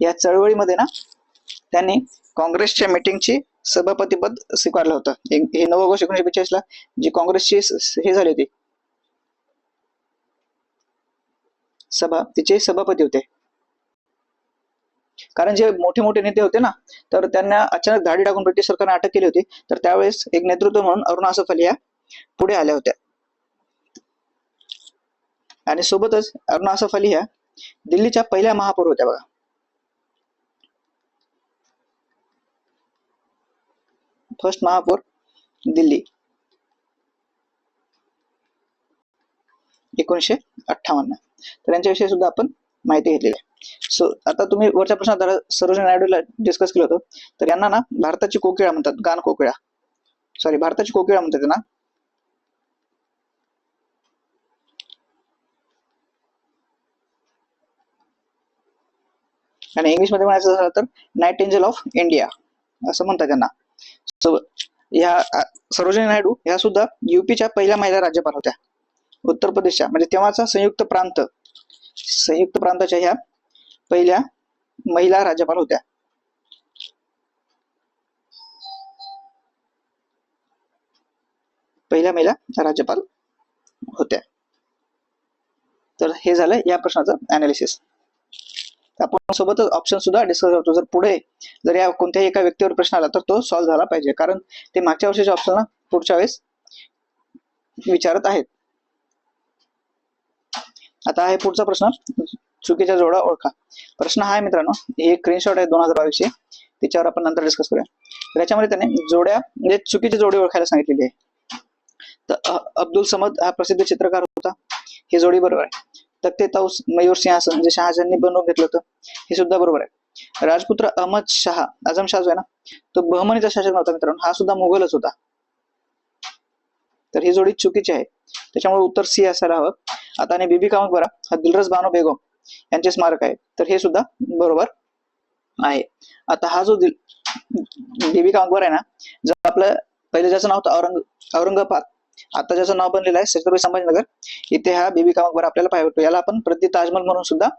या चळवळीमध्ये ना त्यांनी काँग्रेसच्या मीटिंगची सभापतीपद स्वीकारलं होतं. हे 9 ऑगस्ट 1942 ला जी काँग्रेसची हे झाली होती सभा, तिचे सभापती होते. कारण जे मोठे मोठे नेते होते ना, तर त्यांना अचानक गाडी टाकून ब्रिटिश सरकारने अटक केली होती. तर त्यावेळेस एक नेतृत्व म्हणून अरुणा असफ अली या पुढे आल्या होत्या. आणि सोबतच अरुणा असफ अली ह्या दिल्लीच्या पहिल्या महापौर होत्या बघा. फर्स्ट महापौर दिल्ली 1958. तर यांच्याविषयी सुद्धा आपण माहिती घेतलेली आहे. सो आता तुम्ही वरच्या प्रश्नात सरोजिनी नायडूला डिस्कस केलं होतं, तर यांना ना भारताची कोकिळा म्हणतात, गान कोकिळा, सॉरी भारताची कोकिळा म्हणतात त्यांना. आणि इंग्लिश मध्ये म्हणायचं झालं तर नाइटिंगेल ऑफ इंडिया असं म्हणतात त्यांना. सो ह्या सरोजिनी नायडू ह्या सुद्धा युपीच्या पहिल्या महिला राज्यपाल होत्या. उत्तर प्रदेशच्या म्हणजे तेव्हाचा संयुक्त प्रांताच्या ह्या पहिल्या महिला राज्यपाल होत्या. पहिल्या महिला राज्यपाल होत्या. तर हे झालं या प्रश्नाचं अनालिसिस. आपण सोबतच ऑप्शन सुद्धा डिस्कस करतो. जर पुढे जर या कोणत्याही एका व्यक्तीवर प्रश्न आला तर तो सॉल्व्ह झाला पाहिजे, कारण ते मागच्या वर्षीचे ऑप्शन ना पुढच्या वेळेस विचारत आहेत. आता आहे पुढचा प्रश्न, चुकीच्या जोड्या ओळखा. प्रश्न हा आहे मित्रांनो, हे स्क्रीनशॉट आहे 2022 ची, त्याच्यावर आपण नंतर डिस्कस करूया. त्याच्यामध्ये त्याने जोड्या म्हणजे चुकीची जोडी ओळखायला सांगितलेली आहे. तर अब्दुल समद हा प्रसिद्ध चित्रकार होता, ही जोडी बरोबर आहे. तख्ते तौस मयूर सिंहासन जे शहाजहांनी बनवून घेतलं होतं, हे सुद्धा बरोबर आहे. राजपुत्र अहमद शाह, आझम शाह जो आहे ना, तो बहमनीचा शासक नव्हता मित्रांनो, हा सुद्धा मुघलच होता. तर ही जोडी चुकीची आहे, त्याच्यामुळे उत्तर सी असायला हवं. आता आणि बीबी का मकबरा हा दिलरस बानो बेगम यांचे स्मारक आहे, तर हे सुद्धा बरोबर आहे. आता हा जो बीबी का मकबरा आहे ना, जर आपलं पहिले ज्याचं नाव होतं औरंगाबाद, आता ज्याचं नाव बनलेलं आहे छत्रपती संभाजीनगर, इथे हा बीबी का मकबरा आपल्याला पाहायला भेटतो. याला आपण प्रति ताजमहल म्हणून सुद्धा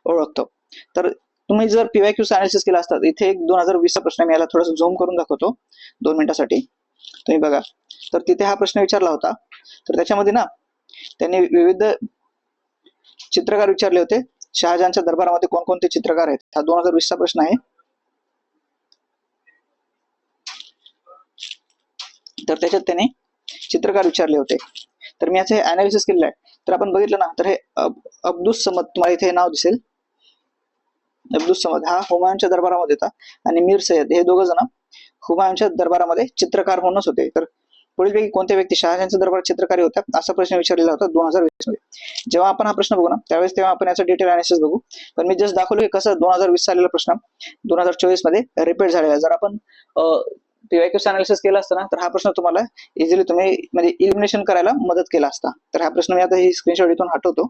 ओळखतो. तर तुम्ही जर पीवायक्यू अनालिसिस केला असता, इथे एक 2020 चा प्रश्न, मी याला थोडंसं झूम करून दाखवतो 2 मिनिटासाठी, तुम्ही बघा. तर तिथे हा प्रश्न विचारला होता, तर त्याच्यामध्ये ना त्यांनी विविध चित्रकार विचारले होते. शहाजहानच्या दरबारामध्ये कोणकोणते चित्रकार आहेत, हा 2020 चा प्रश्न आहे. तर त्याच्यात त्याने चित्रकार विचारले होते. तर मी याचे अनालिसिस केलेलं आहे. तर आपण बघितलं ना, तर हे अब्दुल समद, तुम्हाला इथे नाव दिसेल, अब्दुल समद हा हुमायूनच्या दरबारामध्ये होता, आणि मीर सय्यद हे दोघं जण हुमायूनच्या दरबारामध्ये चित्रकार म्हणूनच होते. तर पुढीलपैकी कोणत्या व्यक्ती शहाजहानच्या दरबारात चित्रकारी होत्या, असा प्रश्न विचारलेला होता 2020 मध्ये. जेव्हा आपण हा प्रश्न बघू ना, त्यावेळेस तेव्हा आपण याचा डिटेल अनालिसिस बघू. पण मी जस्ट दाखवलं की कसं 2020 आलेला प्रश्न 2024 मध्ये रिपीट झालेला. जर आपण पीवायक्यू अनालिसिस केला असता ना, तर हा प्रश्न तुम्हाला इझिली तुम्ही म्हणजे इलिमिनेशन करायला मदत केला असता. तर हा प्रश्न मी आता ही स्क्रीनशॉट इथून हटवतो.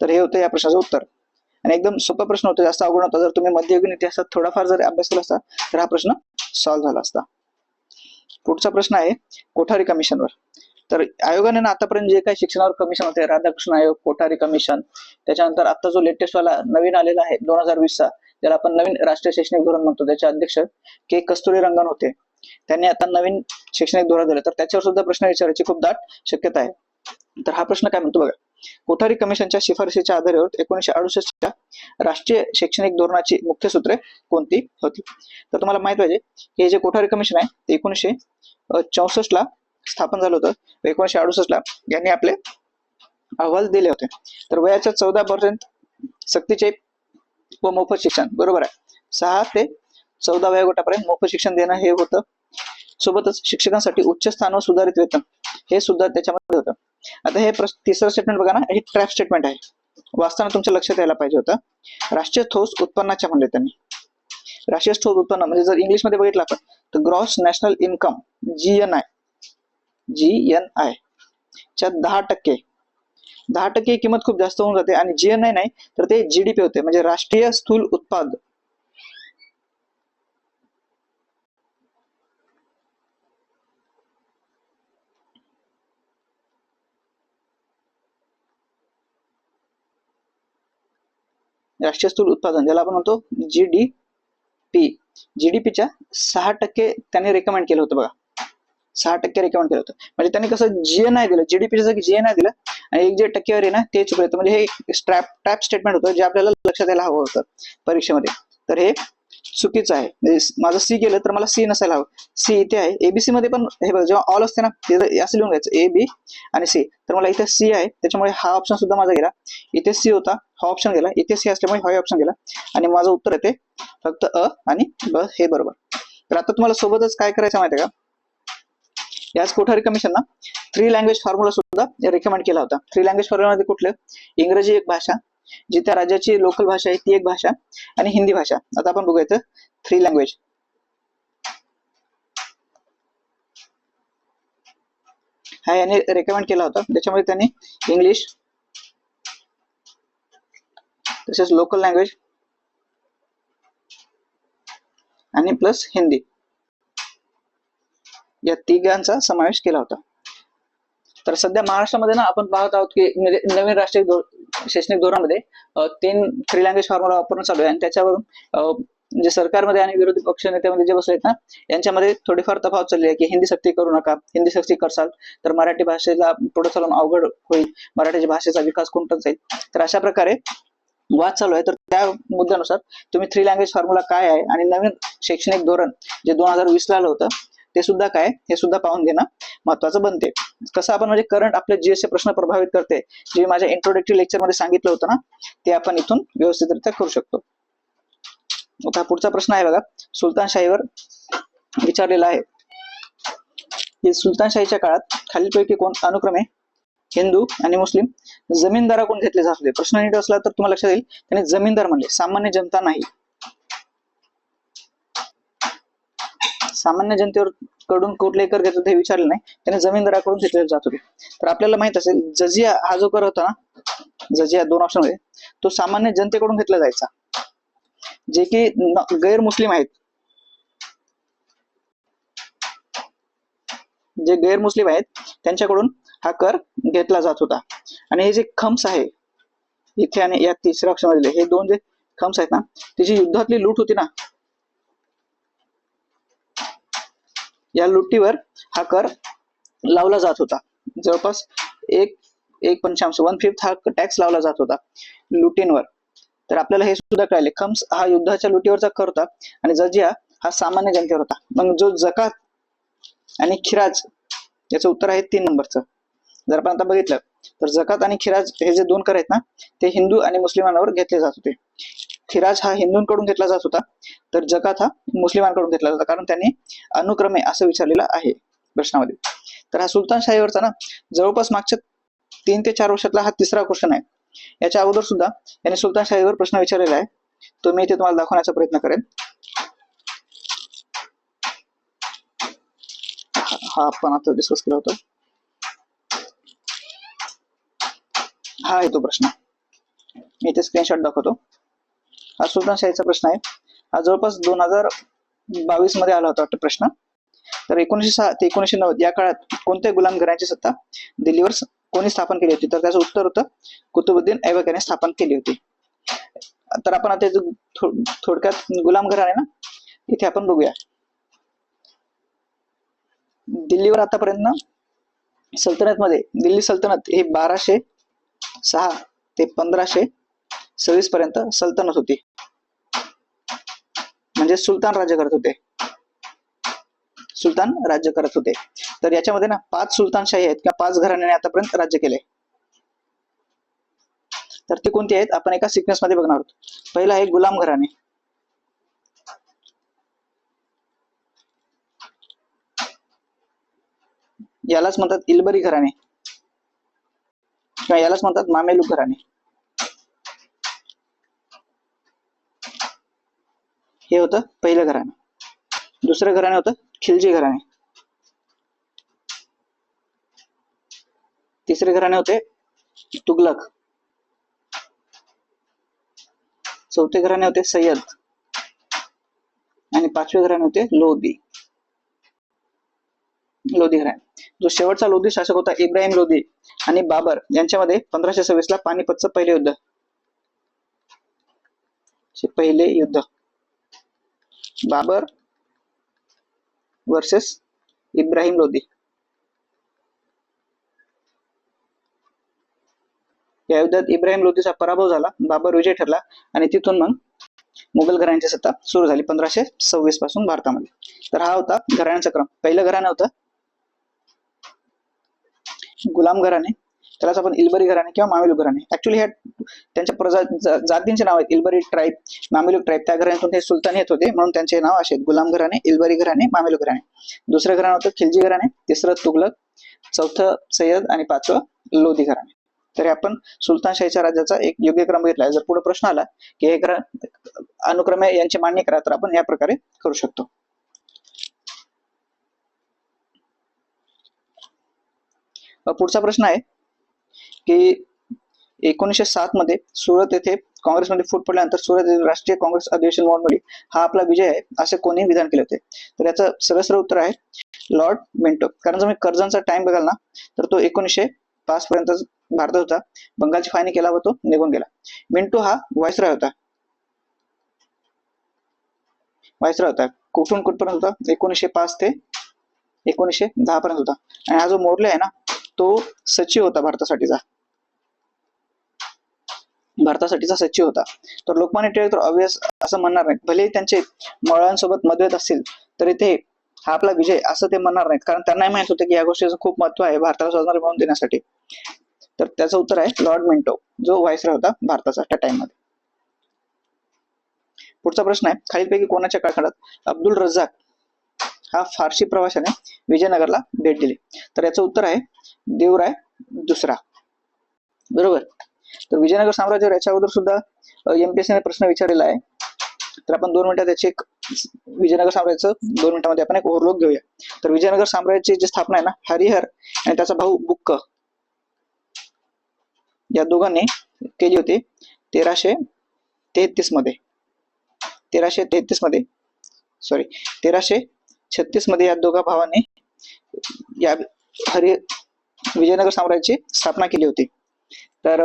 तर हे होतं या प्रश्नाचं उत्तर, आणि एकदम सोपा प्रश्न होता, जास्त अवघड होता. जर तुम्ही मध्ययुगीन इतिहासात थोडाफार जर अभ्यास केला असता तर हा प्रश्न सॉल्व्ह झाला असता. पुढचा प्रश्न आहे कोठारी कमिशनवर. तर आयोगाने ना आतापर्यंत जे काही शिक्षणावर कमिशन होते, राधाकृष्ण आयोग, कोठारी कमिशन, त्याच्यानंतर आता जो लेटेस्ट वाला नवीन आलेला आहे 2020 चा, ज्याला आपण नवीन राष्ट्रीय शैक्षणिक धोरण म्हणतो, त्याचे अध्यक्ष के कस्तुरीरंगन होते. त्यांनी आता नवीन शैक्षणिक धोरण दिलं, तर त्याच्यावर सुद्धा प्रश्न विचारायची खूप दाट शक्यता आहे. तर हा प्रश्न काय म्हणतो बघा, कोठारी कमिशनच्या शिफारशीच्या आधारावर 1968च्या राष्ट्रीय शैक्षणिक धोरणाची मुख्य सूत्रे कोणती होती? तर तुम्हाला माहित पाहिजे की हे जे कोठारी कमिशन आहे ते 1964 ला स्थापन झालं होतं. 1968 ला यांनी आपले अहवाल दिले होते. तर वयाच्या 14 पर्यंत सक्तीचे व मोफत शिक्षण, बरोबर आहे. 6 ते 14 वयोगटापर्यंत मोफत शिक्षण देणं हे होतं. सोबतच शिक्षकांसाठी उच्च स्थान व सुधारित वेतन हे सुद्धा त्याच्यामध्ये होतं. आता हे तिसरं स्टेटमेंट बघा ना, हे ट्रॅप स्टेटमेंट आहे. वाचताना तुमच्या लक्षात यायला पाहिजे होतं. राष्ट्रीय ठोस उत्पन्नाच्या म्हणले त्यांनी. राष्ट्रीय ठोस उत्पन्न म्हणजे जर इंग्लिश मध्ये बघितलं आपण तर ग्रॉस नॅशनल इन्कम GNI च्या 10% किंमत खूप जास्त होऊन जाते आणि GNI नाही तर ते GDP होते, म्हणजे राष्ट्रीय स्थूल उत्पादन. राष्ट्रीय स्थूल उत्पादन ज्याला आपण म्हणतो GDPच्या 6% त्यांनी रेकमेंड केलं होतं बघा. 6% रेकमेंड केलं होतं. म्हणजे त्यांनी कसं GNI दिलं, जीडीपीच्या जागी GNI दिलं आणि एक जे टक्केवारी आहे ना ते चुकलं होतं. म्हणजे हे ट्रॅप स्टेटमेंट होतं जे आपल्याला लक्षात यायला हवं होतं परीक्षेमध्ये. तर हे चुकीचं आहे. म्हणजे माझं सी गेलं तर मला सी नसायला हवं. सी इथे आहे. एबीसी मध्ये पण हे बघा जेव्हा ऑल असते ना ते असं लिहून घ्यायचं A, B आणि C. तर मला इथे सी आहे त्याच्यामुळे हा ऑप्शन सुद्धा माझा गेला. इथे सी होता हा ऑप्शन गेला. इथे सी असल्यामुळे हा ऑप्शन गेला आणि माझं उत्तर येते फक्त अ आणि ब हे बरोबर. तर आता तुम्हाला सोबतच काय करायचं माहिती आहे का, याच कोठारी कमिशन ना 3 लँग्वेज फॉर्म्युला सुद्धा रेकमेंड केला होता. 3 लँग्वेज फॉर्म्युला मध्ये कुठलं? इंग्रजी एक भाषा, जी त्या राज्याची लोकल भाषा आहे ती एक भाषा आणि हिंदी भाषा. आता आपण बघूयात 3 लँग्वेज. हा याने रेकमेंड केला होता. त्याच्यामुळे त्यांनी इंग्लिश तसेच लोकल लँग्वेज आणि प्लस हिंदी या तिघांचा समावेश केला होता. तर सध्या महाराष्ट्रामध्ये ना आपण पाहत आहोत की म्हणजे नवीन राष्ट्रीय शैक्षणिक धोरणामध्ये 3 लँग्वेज फॉर्म्युला वापरणं चालू आहे आणि त्याच्यावरून जे सरकारमध्ये आणि विरोधी पक्ष नेत्यामध्ये जे बसले आहेत ना यांच्यामध्ये थोडीफार तफावत चालली आहे की हिंदी सक्ती करू नका, हिंदी सक्ती करसाल तर मराठी भाषेला पुढे चालून अवघड होईल, मराठी भाषेचा विकास खुंटत जाईल. तर अशा प्रकारे वाद चालू आहे. तर त्या मुद्द्यानुसार तुम्ही 3 लँग्वेज फॉर्म्युला काय आहे आणि नवीन शैक्षणिक धोरण जे 2020 ला आलं होतं ते सुद्धा काय हे सुद्धा पाहून घेणं महत्वाचं बनते. कसं आपण म्हणजे करंट आपले जीएसचे प्रश्न प्रभावित करते जे माझ्या इंट्रोडक्टरी लेक्चर मध्ये सांगितलं होतं ना ते आपण इथून व्यवस्थितरित्या करू शकतो. आता पुढचा प्रश्न आहे बघा, सुलतानशाहीवर विचारलेला आहे की सुलतानशाहीच्या काळात खालीलपैकी कोण अनुक्रमे हिंदू आणि मुस्लिम जमीनदाराकडून घेतले जात होते. प्रश्न नीट असला तर तुम्हाला लक्षात येईल त्यांनी जमीनदार म्हणले, सामान्य जनता नाही. सामान्य जनतेवर कडून कुठले कर घेत होते हे विचारले नाही, त्याने जमीनदाराकडून घेतले जात होते. तर आपल्याला माहित असेल जजिया हा जो कर होता ना, जजिया 2 ऑप्शन मध्ये तो सामान्य जनतेकडून घेतला जायचा जे की गैर मुस्लिम आहेत. जे गैर मुस्लिम आहेत त्यांच्याकडून हा कर घेतला जात होता. आणि हे जे खम्स आहे इथे आणि या तिसऱ्या ऑप्शन मध्ये हे 2 जे खम्स आहेत ना त्याची युद्धातली लूट होती ना या लुटीवर हा कर लावला जात होता. जवळपास 1/5 हा टॅक्स लावला जात होता लुटींवर. तर आपल्याला हे सुद्धा कळले खम्स हा युद्धाच्या लुटीवरचा कर होता आणि जजिया हा सामान्य जनतेवर होता. मग जो जकात आणि खिराज याचं उत्तर आहे 3 नंबरचं. जर आपण आता बघितलं तर जकात आणि खिराज हे जे 2 कर आहेत ना ते हिंदू आणि मुस्लिमांवर घेतले जात होते. खिराज हा हिंदूंकडून घेतला जात होता तर जकात हा मुस्लिमांकडून घेतला जातो, कारण त्यांनी अनुक्रमे असं विचारलेलं आहे प्रश्नामध्ये. तर हा सुलतानशाहीवरचा ना जवळपास मागच्या 3 ते 4 वर्षातला हा तिसरा क्वेश्चन आहे. याच्या अगोदर सुद्धा यांनी सुलतानशाहीवर प्रश्न विचारलेला आहे, तो मी इथे तुम्हाला दाखवण्याचा प्रयत्न करेन. हा आपण आता डिस्कस केला होता. हा आहे तो प्रश्न, मी इथे स्क्रीनशॉट दाखवतो. हा सुलतानशाहीचा प्रश्न आहे. हा जवळपास 2022 मध्ये आला होता प्रश्न. तर 1906 ते 1990 या काळात कोणत्या गुलाम घराण्याची सत्ता दिल्लीवर कोणी स्थापन केली होती? तर त्याचं उत्तर होतं कुतुबुद्दीन ऐबक याने स्थापन केली होती. तर आपण आता थोडक्यात गुलाम घराणे ना इथे आपण बघूया. दिल्लीवर आतापर्यंत ना सल्तनत मध्ये दिल्ली सल्तनत हे 6 ते 1526 पर्यंत सल्तनत होती, म्हणजे सुलतान राज्य करत होते. सुलतान राज्य करत होते. तर याच्यामध्ये ना 5 सुलतानशाही आहेत किंवा 5 घराण्याने आतापर्यंत राज्य केले. तर ती कोणती आहेत आपण एका सिक्वेन्स मध्ये बघणार आहोत. पहिला आहे गुलाम घराणे. यालाच म्हणतात इल्बरी घराणे किंवा यालाच म्हणतात मामेलुक घराणे. हे होतं पहिलं घराणे. दुसरं घराणे होतं खिलजी घराणे. तिसरे घराणे होते तुगलक. चौथे घराणे होते सय्यद आणि 5वे घराणे होते लोधी घराणे. जो शेवटचा लोधी शासक होता इब्राहिम लोधी आणि बाबर यांच्यामध्ये 1526 ला पानिपतचं पहिले युद्ध. पहिले युद्ध बाबर वर्सेस इब्राहिम लोधी. या युद्धात इब्राहिम लोधीचा पराभव झाला, बाबर विजय ठरला आणि तिथून मग मुघल घराण्याची सत्ता सुरू झाली 1526 पासून भारतामध्ये. तर हा होता घराण्यांचा क्रम. पहिलं घराणं होतं गुलाम घराणे, त्यालाच आपण इल्बरी घराणे किंवा मामेलुक घराणे. ऍक्च्युली ह्या त्यांच्या जातींचे नाव आहेत. इल्बरी ट्राईब, मामेलुक ट्राईब, त्या घराण्यातून हे सुलतान येत होते म्हणून त्यांचे नाव असे आहेत: गुलाम घराणे, इल्बरी घराणे, मामेलुक घराणे. दुसरं घराणं होतं खिलजी घराणे, तिसरं तुगलक, चौथं सय्यद आणि 5वं लोधी घराणे. तर आपण सुलतानशाहीच्या राज्याचा एक योग्य क्रम घेतला. जर पुढे प्रश्न आला की हे अनुक्रमे यांची मांडणी करा, तर आपण या प्रकारे करू शकतो. पुढचा प्रश्न आहे की 1907 मध्ये सुरत येथे काँग्रेसमध्ये फूट पडल्यानंतर सुरत येथील राष्ट्रीय काँग्रेस अधिवेशन मोडली हा आपला विजय आहे असे कोणी विधान केले होते? तर याचं सरळ उत्तर आहे लॉर्ड मिंटो. कारण जर मी कर्जनचा टाइम बघाल ना तर तो 1905 पर्यंत भारतात होता. बंगालची फाळणी केला व तो निघून गेला. मिंटो हा व्हाईसरॉय होता. कुठून कुठपर्यंत होता? 1905 ते 1910 पर्यंत होता. आणि हा जो मोर्ले आहे ना तो सचिव होता भारतासाठीचा सचिव होता. तर लोकमान्य टिळक तर ऑब्वियस असं म्हणणार नाहीत. भले त्यांचे मौळ्यांसोबत मतभेद असतील तरी ते हा आपला विजय असं ते म्हणणार नाहीत, कारण त्यांनाही माहित होतं की या गोष्टीचं खूप महत्व आहे भारताला स्वातंत्र्य मिळवून देण्यासाठी. तर त्याचं उत्तर आहे लॉर्ड मिंटो, जो व्हाईसरॉय होता भारताचा त्या टाइम मध्ये. पुढचा प्रश्न आहे खालीलपैकी कोणाच्या काळखंडात अब्दुल रझाक हा फारसी प्रवाशाने विजयनगरला भेट दिली? तर याचं उत्तर आहे देवराय दुसरा. बरोबर. तर विजयनगर साम्राज्यावर याच्या अगोदर सुद्धा एमपीएससी ने प्रश्न विचारलेला आहे. तर आपण 2 मिनिटात त्याचे विजयनगर साम्राज्याचं 2 मिनिटांमध्ये आपण एक ओव्हरलोक घेऊया. तर विजयनगर साम्राज्याची जी स्थापना आहे ना हरिहर आणि त्याचा भाऊ बुक्क या दोघांनी केली होती 1333 मध्ये. 1336 मध्ये या दोघा भावांनी या विजयनगर साम्राज्याची स्थापना केली होती. तर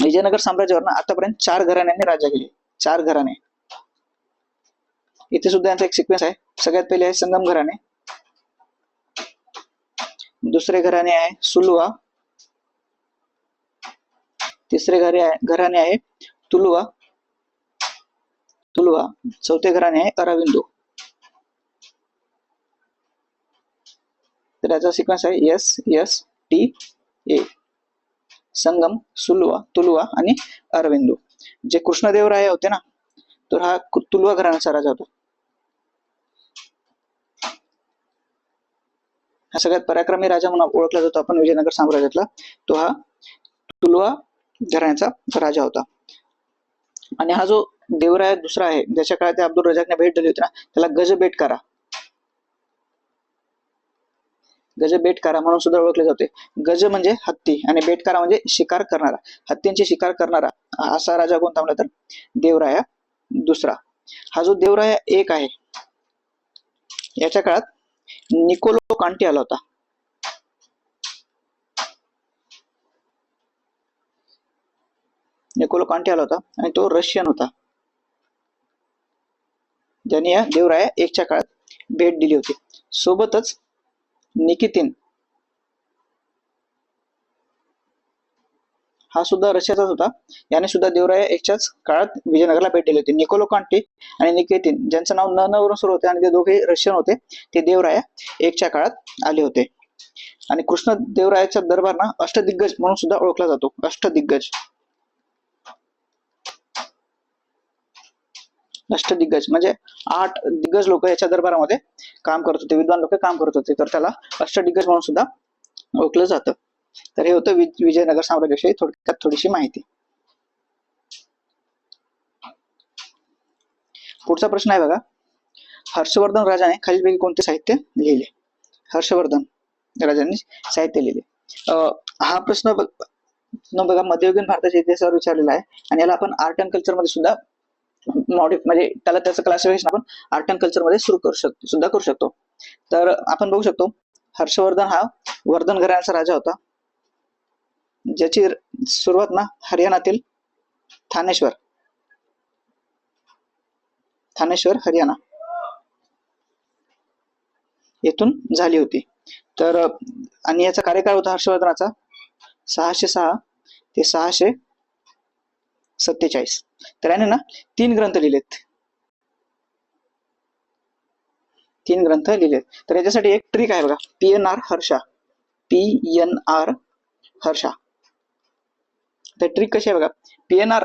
विजयनगर साम्राज्यावर ना आतापर्यंत 4 घराण्यांनी राज्य केले. 4 घराणे. इथे सुद्धा यांचा एक सिक्वेन्स आहे. सगळ्यात पहिले आहे संगम घराणे, दुसरे घराणे आहे सुलुवा, तिसरे घराणे आहे तुलुवा, चौथे घराणे आहे अरविंदो. तर याचा सिक्वेन्स आहे SSTA: संगम, सुलुवा, तुलुवा आणि अरविंदो. जे कृष्णदेवराय होते ना तर हा तुलुवा घराण्याचा राजा होता. हा सगळ्यात पराक्रमी राजा म्हणून ओळखला जातो आपण विजयनगर साम्राज्यातला. तो हा तुलुवा घराण्याचा राजा होता. आणि हा जो देवराय दुसरा आहे ज्याच्या काळात अब्दुल रजाकने भेट दिली होती ना त्याला गजबेटकारा म्हणून सुद्धा ओळखले जाते. गज म्हणजे हत्ती आणि बेटकारा म्हणजे शिकार करणारा, हत्तींची शिकार करणारा असा राजा कोणता म्हणला तर देवराया दुसरा. हा जो देवराया एक आहे याच्या काळात निकोलो कांटी आला होता. आणि तो रशियन होता ज्यांनी या देवराया एकच्या काळात भेट दिली होती. सोबतच निकितीन हा सुद्धा रशियाचाच होता. याने सुद्धा देवराय एकच्याच काळात विजयनगरला भेट दिली होती. निकोलो कांटी आणि निकेतीन, ज्यांचं नाव न वरून सुरू होते आणि ते दोघे रशियन होते, ते देवराया एकच्या काळात आले होते. आणि कृष्णदेवरायाचा दरबार ना अष्टदिग्गज म्हणून सुद्धा ओळखला जातो. अष्टदिग्गज, अष्टदिग्गज म्हणजे 8 दिग्गज लोक याच्या दरबारामध्ये काम करत होते, विद्वान लोक काम करत होते, तर त्याला अष्टदिग्गज म्हणून सुद्धा ओळखलं जातं. तर हे होतं विजयनगर साम्राज्याविषयी थोडक्यात थोडीशी माहिती. पुढचा प्रश्न आहे बघा, हर्षवर्धन राजाने खालीलपैकी कोणते साहित्य लिहिले? हर्षवर्धन राजांनी साहित्य लिहिले. हा प्रश्न बघा मध्ययुगीन भारताच्या इतिहासावर विचारलेला आहे आणि याला आपण आर्ट अँड कल्चर मध्ये सुद्धा म्हणजे त्याला त्याचं क्लासिफिकेशन आपण आर्ट अँड कल्चर मध्ये सुद्धा करू शकतो. तर आपण बघू शकतो हर्षवर्धन हा वर्धन घराण्याचा राजा होता, ज्याची सुरुवात ना हरियाणातील थानेश्वर हरियाणा येथून झाली होती. तर आणि याचा कार्यकाळ होता हर्षवर्धनाचा 606 ते 647. तर याने ना 3 ग्रंथ लिहिलेत. तर याच्यासाठी एक ट्रिक आहे बघा, PNR हर्षा. तर ट्रिक कशी आहे बघा, PNR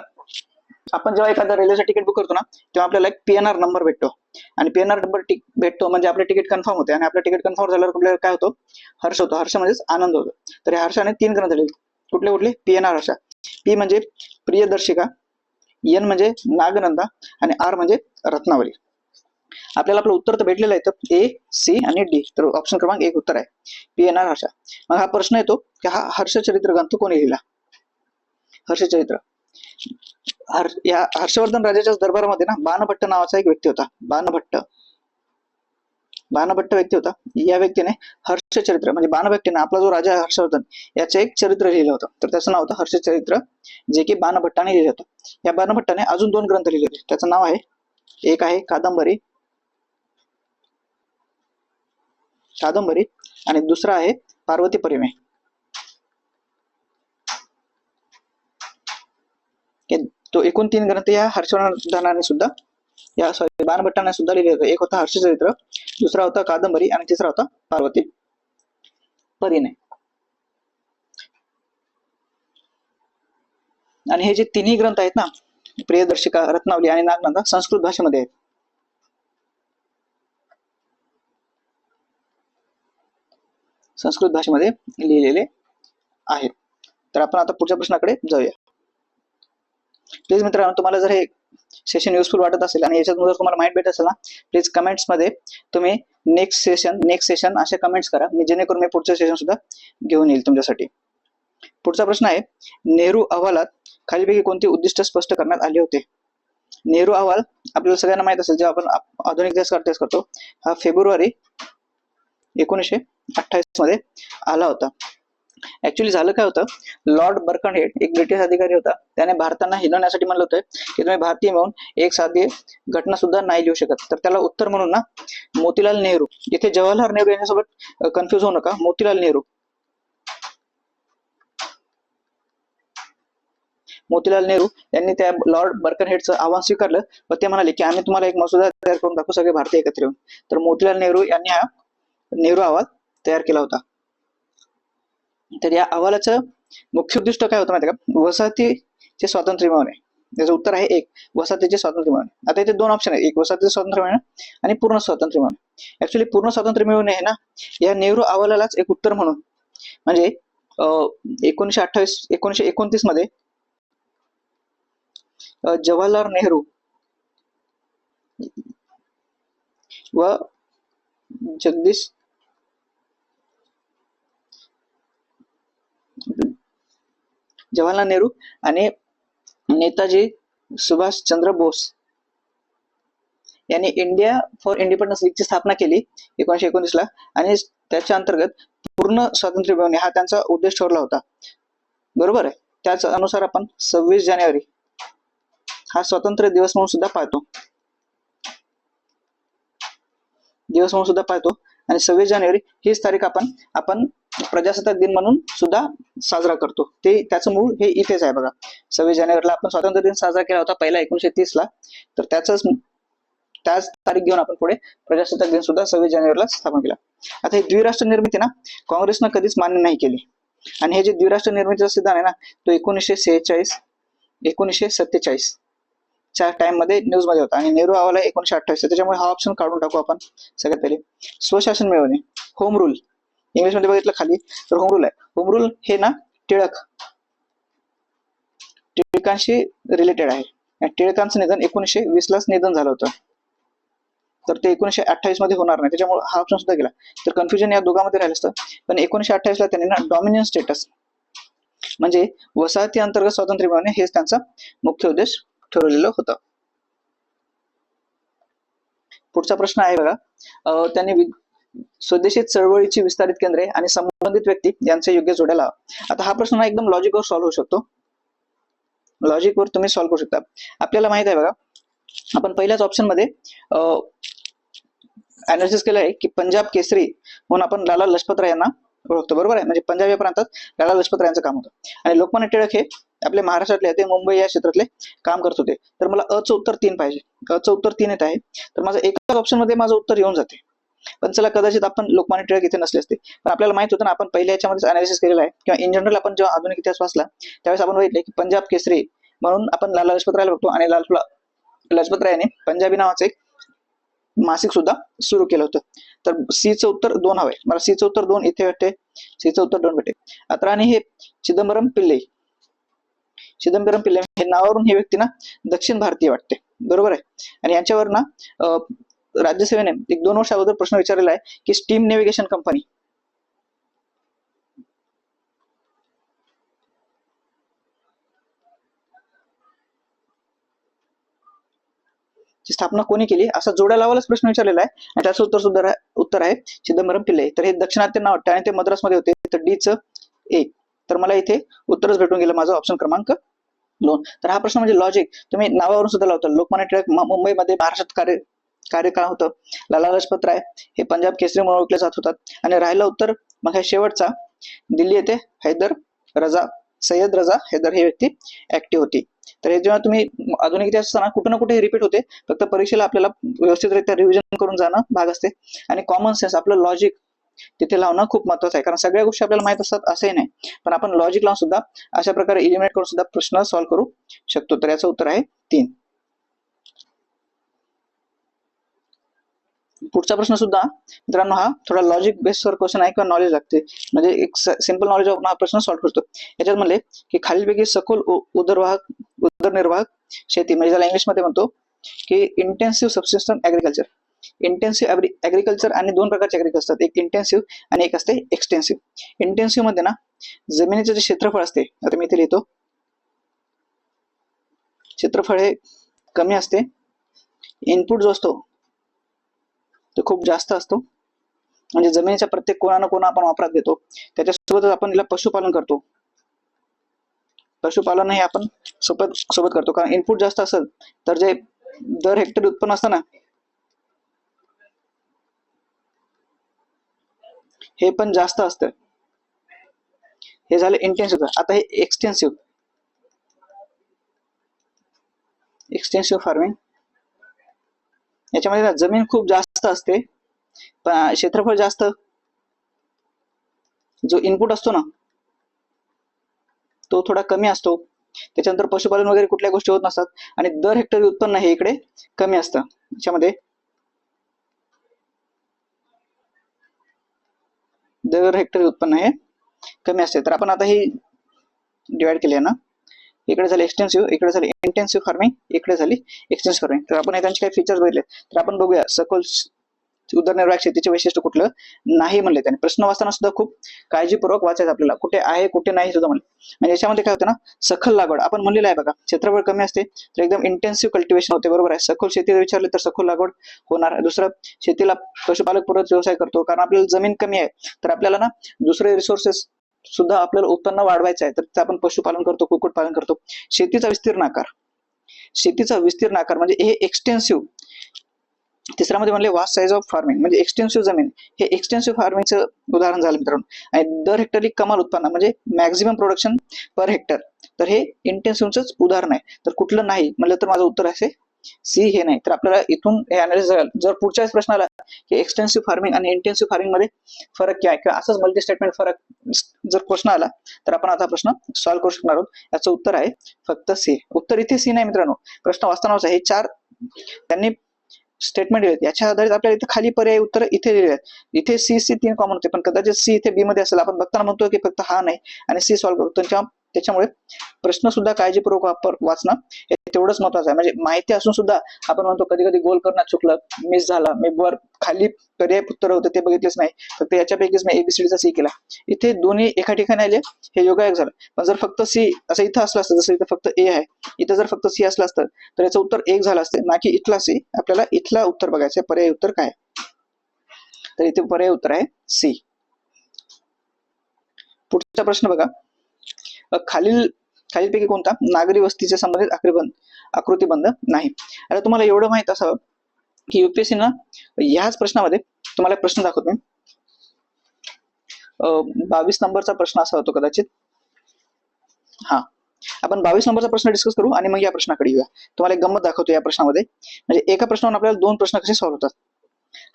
आपण जेव्हा एखादा रेल्वेचं तिकीट बुक करतो ना, तेव्हा आपल्याला एक PNR नंबर भेटतो आणि PNR नंबर भेटतो म्हणजे आपलं तिकीट कन्फर्म होते आणि आपलं तिकीट कन्फर्म झाल्यावर आपल्याला काय होतो, हर्ष होतो. हर्ष म्हणजेच आनंद होतो. तर या हर्षाने 3 ग्रंथ लिहिले. कुठले? PNR हर्षा. P म्हणजे प्रियदर्शिका, N म्हणजे नागनंदा आणि R म्हणजे रत्नावली. आपल्याला आपलं उत्तर तर भेटलेलं आहे, तर A, C आणि D. तर ऑप्शन क्रमांक 1 उत्तर आहे, PNR हर्षा. मग हा प्रश्न येतो की हा हर्षचरित्र ग्रंथ कोणी लिहिला? हर्षचरित्र या हर्षवर्धन राजाच्या दरबारामध्ये ना बाणभट्ट नावाचा एक व्यक्ती होता. बाणभट्ट व्यक्ती होता. या व्यक्तीने हर्षचरित्र म्हणजे बाणभट्टीने आपला जो राजा हर्षवर्धन याचे एक चरित्र लिहिलं होतं, तर त्याचं नाव होतं हर्षचरित्र, जे की बाणभट्टाने लिहिलं होतं. या बाणभट्टाने अजून 2 ग्रंथ लिहिले होते. त्याचं नाव आहे, एक आहे कादंबरी आणि दुसरा आहे पार्वती परिमे. तो एकूण 3 ग्रंथ या हर्षवर्धनाने सुद्धा बाणभट्टाने सुद्धा लिहिले होते. एक होता हर्षचरित्र, दुसरा होता कादंबरी आणि तिसरा होता पार्वती परिणे. आणि हे जे तिन्ही ग्रंथ आहेत ना, प्रियदर्शिका, रत्नावली आणि नागनंदा, संस्कृत भाषेमध्ये आहेत. संस्कृत भाषेमध्ये लिहिलेले आहेत. तर आपण आता पुढच्या प्रश्नाकडे जाऊया. प्लीज मित्रांनो, तुम्हाला जर हे सेशन युजफुल वाटत असेल आणि याच्यातून जर तुम्हाला माहिती भेटत असेल ना, प्लीज कमेंट्स मध्ये तुम्ही नेक्स्ट सेशन अशा कमेंट्स करा, मी जेणेकरून मी पुढचं सेशन सुद्धा घेऊन येईल तुमच्यासाठी. पुढचा प्रश्न आहे, नेहरू अहवालात खालीलपैकी कोणते उद्दिष्ट स्पष्ट करण्यात आले होते? नेहरू अहवाल आपल्याला सगळ्यांना माहित असेल, जेव्हा आपण आधुनिक इतिहास करतो, हा फेब्रुवारी 1928 मध्ये आला होता. ऍक्च्युली झालं काय होतं, लॉर्ड बर्कनहेड एक ब्रिटिश अधिकारी होता, त्याने भारताला हिलवण्यासाठी म्हणलं होतं की तुम्ही भारतीय म्हणून एक साधी घटना सुद्धा नाही लिहू शकत. तर त्याला उत्तर म्हणून ना मोतीलाल नेहरू, इथे जवाहरलाल नेहरू यांच्यासोबत कन्फ्युज होऊ नका, मोतीलाल नेहरू यांनी त्या लॉर्ड बर्कनहेडचं आव्हान स्वीकारलं व ते म्हणाले की आम्ही तुम्हाला एक मसुदा तयार करून दाखवू, सगळे भारतीय एकत्र येऊन. तर मोतीलाल नेहरू यांनी हा नेहरू अहवाल तयार केला होता. तर या अहवालाचं मुख्य उद्दिष्ट काय होतं माहिती का, वसाहतीचे स्वातंत्र्य मिळवणे. त्याचं उत्तर आहे 1, वसाहतीचे स्वातंत्र्य मिळवणे. आता इथे 2 ऑप्शन आहेत, एक वसाहतीचे स्वातंत्र्य मिळवणे आणि पूर्ण स्वातंत्र्य मिळवणे. ऍक्च्युली पूर्ण स्वातंत्र्य मिळवणे आहे ना, या नेहरू अहवालालाच एक उत्तर म्हणून म्हणजे 1929 मध्ये जवाहरलाल नेहरू व जवाहरलाल नेहरू आणि नेताजी सुभाषचंद्र बोस यांनी इंडिया फॉर इंडिपेंडन्स लीगची स्थापना केली 1919 ला आणि त्याच्या अंतर्गत पूर्ण स्वातंत्र्य मिळवणे हा त्यांचा उद्देश ठरला होता. बरोबर आहे. त्याच अनुसार आपण 26 जानेवारी हा स्वातंत्र्य दिवस म्हणून सुद्धा पाळतो आणि 26 जानेवारी हीच तारीख आपण प्रजासत्ताक दिन म्हणून सुद्धा साजरा करतो. ते त्याचं मूळ हे इथेच आहे बघा. 26 जानेवारीला आपण स्वातंत्र्य दिन साजरा केला होता पहिला 1930 ला, तर त्याच तारीख घेऊन आपण पुढे प्रजासत्ताक दिन सुद्धा 26 जानेवारीला स्थापन केला. आता ही द्विराष्ट्र निर्मिती ना काँग्रेसनं कधीच मान्य नाही केली, आणि हे जे द्विराष्ट्र निर्मितीचा सिद्धांत आहे ना तो 1946 1947 च्या टाइम मध्ये न्यूज मध्ये होता, आणि नेहरू अहवाल 1928. त्याच्यामुळे हा ऑप्शन काढून टाकू आपण. सगळ्यात पहिले स्वशासन मिळवणे, होम रूल, इंग्लिश मध्ये बघितलं खाली तर होम रूल आहे. होम रूल हे ना टिळकांशी रिलेटेड आहे. टिळकांचं निधन 1920 लाच निधन झालं होतं, तर ते 1928 मध्ये होणार नाही, त्याच्यामुळे हा ऑप्शन सुद्धा गेला. तर कन्फ्युजन या दोघांमध्ये राहिलं असतं. पण 1928 ला त्यांनी ना डॉमिनियन स्टेटस म्हणजे वसाहती अंतर्गत स्वातंत्र्य मिळवणे हेच त्यांचा मुख्य उद्देश ठरवलेलं होतं. पुढचा प्रश्न आहे बघा, त्यांनी स्वदेशी चळवळीची विस्तारित केंद्रे आणि संबंधित व्यक्ती यांचे योग्य जोड्या लावा. आता हा प्रश्न ना एकदम लॉजिकवर सॉल्व्ह होऊ शकतो. लॉजिकवर तुम्ही सॉल्व्ह करू शकता. आपल्याला माहित आहे बघा, आपण पहिल्याच ऑप्शन मध्ये अनालिसिस केलं आहे की पंजाब केसरी म्हणून आपण लाला लजपत राय यांना ओळखतो, बरोबर आहे. म्हणजे पंजाब या प्रांतात लाला लजपत राय यांचं काम होतं, आणि लोकमान्य टिळक हे आपल्या महाराष्ट्रातले ते मुंबई या क्षेत्रातले काम करत होते. तर मला अचं उत्तर 3 पाहिजे. अचं उत्तर 3 येत आहे, तर माझं एकाच ऑप्शन मध्ये माझं उत्तर येऊन जाते. पण चला, कदाचित आपण लोकमान्य टिळक इथे नसले असते, पण आपल्याला माहित होतं ना आपण पहिल्या याच्यामध्ये अनालिसिस केलेलं आहे, किंवा इन जनरल आपण जेव्हा आधुनिक इतिहास वाचला त्यावेळेस आपण बघितले की पंजाब केसरी म्हणून आपण लाला लजपत रायला बघतो, आणि लाला लजपत राय यांनी पंजाबी नावाचं एक मासिक सुद्धा सुरू केलं होतं. तर सीचं उत्तर 2 हवंय मला. सीचं उत्तर 2 इथे भेटते, सीचं उत्तर 2 भेटते. आता आणि हे चिदंबरम पिल्ले हे नावावरून हे व्यक्ती ना दक्षिण भारतीय वाटते, बरोबर आहे. आणि यांच्यावर ना राज्यसेवेने 1-2 वर्ष अगोदर प्रश्न विचारलेला आहे की स्टीम नेव्हिगेशन कंपनी ची स्थापना कोणी केली, असा जोड्या लावायलाच प्रश्न विचारलेला आहे, आणि त्याचं उत्तर आहे चिदंबरम पिल्ले. तर हे दक्षिणात्य नाव वाटतं, आणि ते मद्रासमध्ये होते. तर डीचं 1, तर मला इथे उत्तरच भेटून गेलं, माझं ऑप्शन क्रमांक 2. तर हा प्रश्न म्हणजे लॉजिक तुम्ही नावावरून सुद्धा लावता. लोकमान्य टिळक मुंबईमध्ये महाराष्ट्रात कार्यकाळ होतं. लाला लजपत राय हे पंजाब केसरी म्हणून ओळखले जात होतात. आणि राहिलं उत्तर मग शेवटचा, दिल्ली येथे सय्यद रजा हैदर ही व्यक्ती ऍक्टिव्ह होती. तर हे जेव्हा तुम्ही आधुनिक इतिहास असताना कुठं ना कुठे रिपीट होते, फक्त परीक्षेला आपल्याला व्यवस्थितरित्या रिव्हिजन करून जाणं भाग असते, आणि कॉमन सेन्स आपलं लॉजिक तिथे लावणं खूप महत्वाचं आहे. कारण सगळ्या गोष्टी आपल्याला माहित असतात असंही नाही, पण आपण लॉजिक लावून सुद्धा अशा प्रकारे इलिमिनेट करून सुद्धा प्रश्न सॉल्व्ह करू शकतो. तर याचं उत्तर आहे 3. पुढचा प्रश्न सुद्धा मित्रांनो हा थोडा लॉजिक बेसवर क्वेश्चन आहे, किंवा नॉलेज लागते, म्हणजे एक सिंपल नॉलेज हा प्रश्न सॉल्व्ह करतो. याच्यात म्हणले की खालीलपैकी सखोल उदरनिर्वाहक शेती, म्हणजे ज्याला इंग्लिश मध्ये म्हणतो की intensive subsistence agriculture. Intensive agriculture आणि 2 प्रकारचे ऍग्रिकल्चर असतात, एक इंटेन्सिव्ह आणि एक असते एक्सटेन्सिव्ह. इंटेन्सिव्ह मध्ये ना जमिनीचे जे क्षेत्रफळ असते, आता मी इथे लिहितो, क्षेत्रफळ हे कमी असते, इनपुट जो असतो तो खूप जास्त असतो, म्हणजे जमिनीच्या प्रत्येक कोणा आपण वापरात घेतो. त्याच्यासोबतच आपण याला पशुपालन करतो. पशुपालन हे आपण सोबत करतो, कारण इनपुट जास्त असेल तर जे दर हेक्टर उत्पन्न असतं ना हे पण जास्त असतं. हे झालं इंटेन्सिव्ह. आता हे एक्सटेन्सिव्ह फार्मिंग, याच्यामध्ये जमीन खूप जास्त असते पण क्षेत्रफळ जास्त, जो इनपुट असतो ना तो थोडा कमी असतो. त्याच्यानंतर पशुपालन वगैरे कुठल्या गोष्टी होत नसतात, आणि दर हेक्टरी उत्पन्न हे इकडे कमी असतं. याच्यामध्ये दर हेक्टरी उत्पन्न हे कमी असते. तर आपण आता ही डिवाइड केली आहे ना, इकडे झाली एक्सटेन्सिव्ह, इकडे झाली इंटेन्सिव्ह फार्मिंग, इकडे झाली एक्सटेन्सिव्ह फार्मिंग. तर आपण त्यांचे काही फीचर्स बघितले, तर आपण बघूया सखोल उदरनिर्वाहक शेतीचे वैशिष्ट्य कुठलं नाही म्हणले त्यांनी. प्रश्न वाचताना सुद्धा खूप काळजीपूर्वक वाचायचं आपल्याला, कुठे आहे कुठे नाही सुद्धा म्हणले. म्हणजे याच्यामध्ये काय होतं ना, सखोल लागवड आपण म्हणलेलं आहे बघा, क्षेत्रफळ कमी असते तर एकदम इंटेन्सिव्ह कल्टिवेशन होते, बरोबर आहे. सखोल शेती विचारले तर सखोल लागवड होणार. दुसरं, शेतीला पशुपालक पूरक व्यवसाय करतो, कारण आपल्याला जमीन कमी आहे तर आपल्याला ना दुसरे रिसोर्सेस सुद्धा आपल्याला उत्पन्न वाढवायचं आहे, तर आपण पशुपालन करतो, कुक्कुटपालन करतो. शेतीचा विस्तीर्ण आकार म्हणजे हे एक्सटेन्सिव्ह तिसऱ्यामध्ये म्हणले वास्ट साईज ऑफ फार्मिंग म्हणजे एक्सटेन्सिव्ह जमीन, हे एक्सटेन्सिव्ह फार्मिंगचं उदाहरण झालं मित्रांनो. आणि दर हेक्टरली कमाल उत्पन्न म्हणजे मॅक्झिमम प्रोडक्शन पर हेक्टर, तर हे इंटेन्सिव्हच उदाहरण आहे. तर कुठलं नाही म्हणलं तर माझं उत्तर असे सी हे नाही. तर आपल्याला इथून हे अनालिसिस जर पुढच्याच प्रश्नाला की एक्सटेन्सिव्ह फार्मिंग आणि इंटेन्सिव्ह फार्मिंग मध्ये फरक काय किंवा असंच मल्टी स्टेटमेंट फरक जर प्रश्न आला तर आपण आता प्रश्न सॉल्व्ह करू शकणार आहोत. याचं उत्तर आहे फक्त सी. उत्तर इथे सी नाही मित्रांनो, प्रश्न वाचतानाच हे 4 त्यांनी स्टेटमेंट दिलेत, याच्या आधारित आपल्याला इथे खाली पर्याय उत्तर इथे दिले आहेत. इथे सी 3 कॉमन होते, पण कदाचित सी इथे बी मध्ये असेल. आपण बघताना म्हणतो की फक्त हा नाही आणि सी सॉल्व्ह करतो, त्याच्यामुळे प्रश्न सुद्धा काळजीपूर्वक वाचणं हे तेवढंच महत्वाचं आहे. म्हणजे माहिती असून सुद्धा आपण म्हणतो कधी कधी गोल करणं चुकलं, मिस झाला, मी वर खाली पर्याय उत्तर होते ते बघितलेच नाही, फक्त याच्यापैकीच मी एबीसीडीचा सी केला. इथे दोन्ही एका ठिकाणी आले, हे योगायोग झालं. पण जर फक्त सी असं इथं असलं असतं, जसं इथं फक्त ए आहे, इथं जर फक्त सी असलं असतं तर याचं उत्तर एक झालं असतं, ना की इथला सी. आपल्याला इथला उत्तर बघायचं आहे, पर्याय उत्तर काय. तर इथे पर्याय उत्तर आहे सी. पुढचा प्रश्न बघा, खालीलपैकी कोणता नागरी वस्तीच्या संबंधित आकृतीबंध नाही. आता तुम्हाला एवढं माहित असावं की युपीएससी ना ह्याच प्रश्नामध्ये तुम्हाला एक प्रश्न दाखवतो मी. 22 नंबरचा प्रश्न असा होतो कदाचित. हा, आपण 22 नंबरचा प्रश्न डिस्कस करू आणि मग या प्रश्नाकडे येऊया. तुम्हाला एक गंमत दाखवतो या प्रश्नामध्ये. म्हणजे एका प्रश्नावर आपल्याला 2 प्रश्न कसे सॉल्व्ह होतात,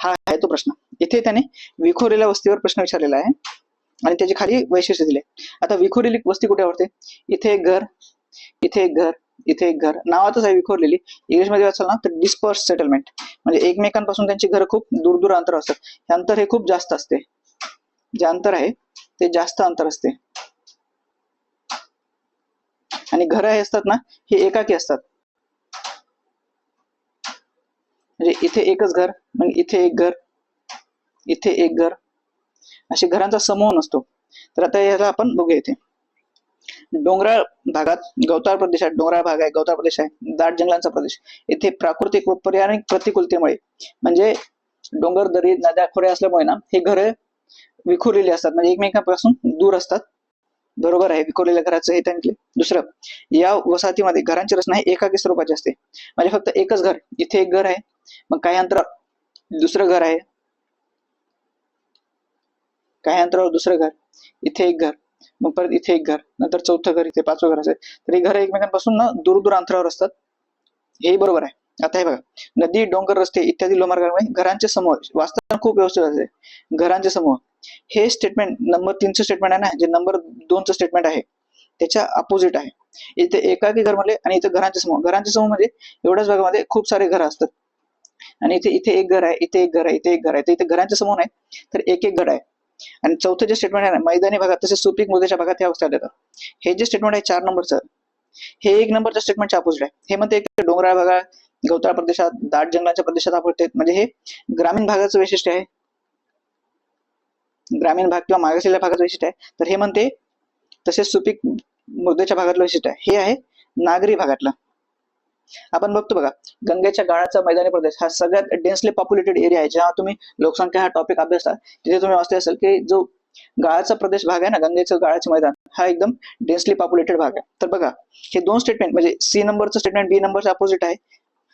हा आहे तो प्रश्न. इथे त्याने विखुरलेल्या वस्तीवर प्रश्न विचारलेला आहे आणि त्याची खाली वैशिष्ट्य दिले. आता विखुरलेली वस्ती कुठे आवडते, इथे एक घर, इथे एक घर, इथे एक घर, नावातच आहे विखुरलेली. इंग्लिश मध्ये वाचाल ना तर डिस्पर्स सेटलमेंट, म्हणजे एकमेकांपासून त्यांची घरं खूप दूर दूर अंतर असतात. हे अंतर हे खूप जास्त असते, जे अंतर आहे ते जास्त अंतर असते. आणि घरं हे असतात ना हे एकाकी असतात, म्हणजे इथे एकच घर, मग इथे एक घर, इथे एक घर, असे घरांचा समूह नसतो. तर आता याला आपण बघूया. इथे डोंगराळ भागात, गवताळ प्रदेशात, डोंगराळ भाग आहे, गवताळ प्रदेश आहे, दाट जंगलांचा प्रदेश, इथे प्राकृतिक व पर्यावरणिक प्रतिकूलतेमुळे म्हणजे डोंगर, दरी, नद्या, खोरे असल्यामुळे ना हे घर विखुरलेली असतात, म्हणजे एकमेकांपासून दूर असतात. बरोबर आहे, विखुरलेल्या घराचं हे त्यांनी. दुसरं, या वसाहतीमध्ये घरांची रचना ही एकाकी स्वरूपाची असते, म्हणजे फक्त एकच घर, इथे एक घर आहे, मग काही अंतरावर दुसरं घर आहे, काही अंतरावर दुसरं घर, इथे एक घर, मग परत इथे एक घर, नंतर चौथं घर, इथे 5वं घर असेल. तर ही घर एकमेकांपासून ना दूर दूर अंतरावर असतात, हे बरोबर आहे. आता हे बघा, नदी, डोंगर, रस्ते इत्यादी लोहमार्गामुळे घरांचे समूह वास्तवात खूप व्यवस्थित असते. घरांचे समूह हे स्टेटमेंट नंबर 3चं स्टेटमेंट आहे ना, जे नंबर 2चं स्टेटमेंट आहे त्याच्या अपोजिट आहे. इथे एकाकी घर म्हणले आणि इथे घरांचे समूह म्हणजे एवढ्याच भागामध्ये खूप सारे घर असतात. आणि इथे एक घर आहे, इथे एक घर आहे, इथे एक घर आहे, तर इथे घरांचे समूह नाही तर एक एक घर आहे. आणि चौथं जे स्टेटमेंट आहे ना, मैदानी भागात तसेच सुपीक मृदेच्या भागात हे अवस्था येतात. हे जे स्टेटमेंट आहे 4 नंबरचं, हे 1 नंबरच्या स्टेटमेंटच्या अपोजिट आहे. हे म्हणते डोंगराळ भागात, गवताळ प्रदेशात, दाट जंगलाच्या प्रदेशात आढळते, म्हणजे हे ग्रामीण भागाचं वैशिष्ट्य आहे, ग्रामीण भाग किंवा मागासलेल्या भागाचं वैशिष्ट्य आहे. तर हे म्हणते तसेच सुपीक मृदेच्या भागातलं वैशिष्ट्य आहे, हे आहे नागरी भागातलं. आपण बघतो बघा, गंगेच्या गाळाचा मैदानी प्रदेश हा सगळ्यात डेन्सली पॉप्युलेटेड एरिया आहे. जेव्हा तुम्ही लोकसंख्या हा टॉपिक अभ्यासता तिथे तुम्ही वाचले असेल की जो गाळाचा प्रदेश भाग आहे ना, गंगेचं गाळाचे मैदान, हा एकदम डेन्सली पॉप्युलेटेड भाग आहे. तर बघा, हे 2 स्टेटमेंट म्हणजे सी नंबरचं स्टेटमेंट बी नंबरच्या अपोजिट आहे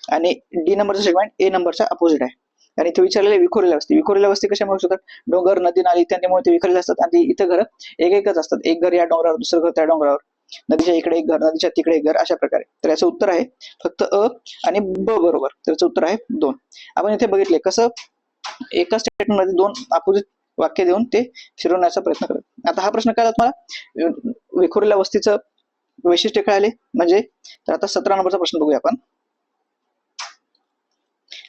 आणि डी नंबरचं स्टेटमेंट ए नंबरच्या अपोजिट आहे. आणि इथे विचारलेले विखुरलेल्या वस्ती कशामुळे होतात, डोंगर, नदी, नाली इत्यादीमुळे ते विखुरलेले असतात. आणि इथे घर एकच असतात, एक घर या डोंगरावर, दुसरं घर त्या डोंगरावर, नदीच्या इकडे एक घर, नदीच्या तिकडे एक घर, अशा प्रकारे. तर याचं उत्तर आहे फक्त अ आणि ब बरोबर. तर याचं उत्तर आहे 2. आपण इथे बघितले कसं एका स्टेटमेंट मध्ये 2 अपोजिट वाक्य देऊन ते फिरवण्याचा प्रयत्न करत. आता हा प्रश्न काय तुम्हाला विखुरलेल्या वस्तीचं वैशिष्ट्य कळाले म्हणजे. तर आता 17 नंबरचा प्रश्न बघूया आपण.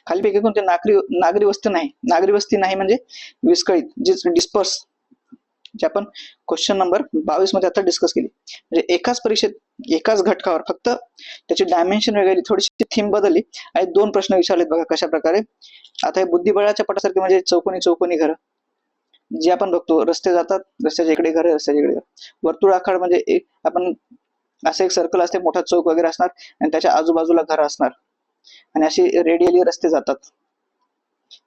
खालीपैकी कोणते नागरी वस्ती नाही. नागरी वस्ती नाही म्हणजे विस्कळीत, जी डिस्पर्स, जे आपण क्वेश्चन नंबर 22 मध्ये आता डिस्कस केली. म्हणजे एकाच परीक्षेत एकाच घटकावर फक्त त्याची डायमेन्शन वेगळी, थोडीशी थीम बदलली आणि 2 प्रश्न विचारलेत बघा कशा प्रकारे. आता हे बुद्धिबळाच्या पटासारखे म्हणजे चौकोनी घर जे आपण बघतो, रस्ते जातात, रस्त्याच्या इकडे घर, रस्त्याच्या इकडे घर. वर्तुळाकार म्हणजे आपण असं एक सर्कल असते, मोठा चौक वगैरे असणार आणि त्याच्या आजूबाजूला घर असणार आणि अशी रेडियली रस्ते जातात.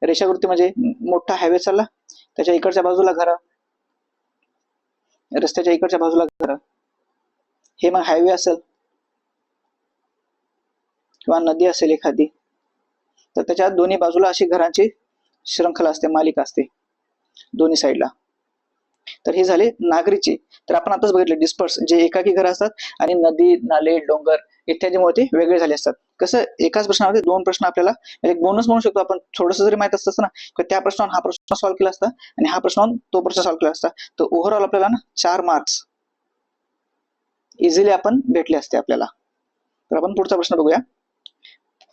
रेषावृत्ती म्हणजे मोठा हायवे चालला, त्याच्या इकडच्या बाजूला घर, रस्त्याच्या इकडच्या बाजूला घर, हे मग हायवे असेल किंवा नदी असेल एखादी, तर त्याच्या दोन्ही बाजूला अशी घरांची श्रृंखला असते, मालिका असते दोन्ही साईडला. तर हे झाले नागरीचे. तर आपण आताच बघितले डिस्पर्स, जे एकाकी घर असतात आणि नदी, नाले, डोंगर इत्यादीमुळे ते वेगळे झाले असतात. कसं एकाच प्रश्नामध्ये दोन प्रश्न आपल्याला एक बोनस म्हणू शकतो आपण, थोडंसं जरी माहित असतं ना की त्या प्रश्नावर हा प्रश्न सॉल्व्ह केला असता आणि हा प्रश्नावर तो प्रश्न सॉल्व्ह केला असता, तर ओव्हरऑल आपल्याला ना 4 मार्क्स इझिली आपण भेटले असते आपल्याला. तर आपण पुढचा प्रश्न बघूया.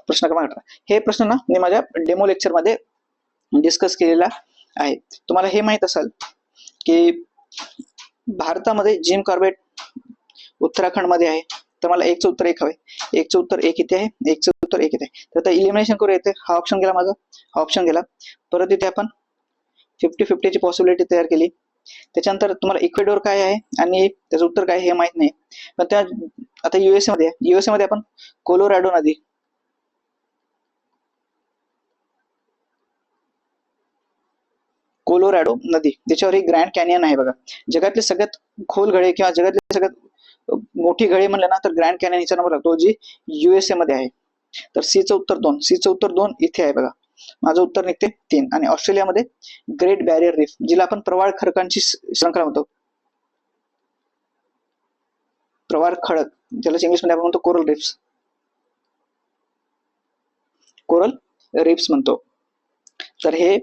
प्रश्न क्रमांक 18. हे प्रश्न ना मी माझ्या डेमो लेक्चर मध्ये डिस्कस केलेला आहे. तुम्हाला हे माहित असेल की भारतामध्ये जिम कॉर्बेट उत्तराखंड मध्ये आहे. तर मला एकचं उत्तर 1 हवंय. एकचं उत्तर 1 इथे आहे, एकचं उत्तर 1 इथे आहे. तर आता इलिमिनेशन करू. येते हा ऑप्शन गेला माझा, हा ऑप्शन गेला. परत इथे आपण 50-50 ची पॉसिबिलिटी तयार केली. त्याच्यानंतर तुम्हाला इक्वेडोर काय आहे आणि त्याचं उत्तर काय हे माहित नाही. पण त्या आता युएसए मध्ये आपण कोलोरॅडो नदी, कोलोरॅडो नदी त्याच्यावर एक ग्रँड कॅनियन आहे बघा. जगातले सगळ्यात खोल गळे किंवा जगातले सगळ्यात मोठी गळे म्हणले ना तर ग्रँड कॅनियन हिचा नंबर लागतो, जी युएसए मध्ये आहे. तर सीचं उत्तर 2, सीचं उत्तर 2 इथे आहे बघा. माझं उत्तर निघते 3. आणि ऑस्ट्रेलियामध्ये ग्रेट बॅरियर रीफ, जिला आपण प्रवाळ खडकांची श्रृंखला म्हणतो, प्रवाळ खडक, ज्याला इंग्लिश मध्ये आपण म्हणतो कोरल रिफ्स, कोरल रिफ्स म्हणतो. तर हे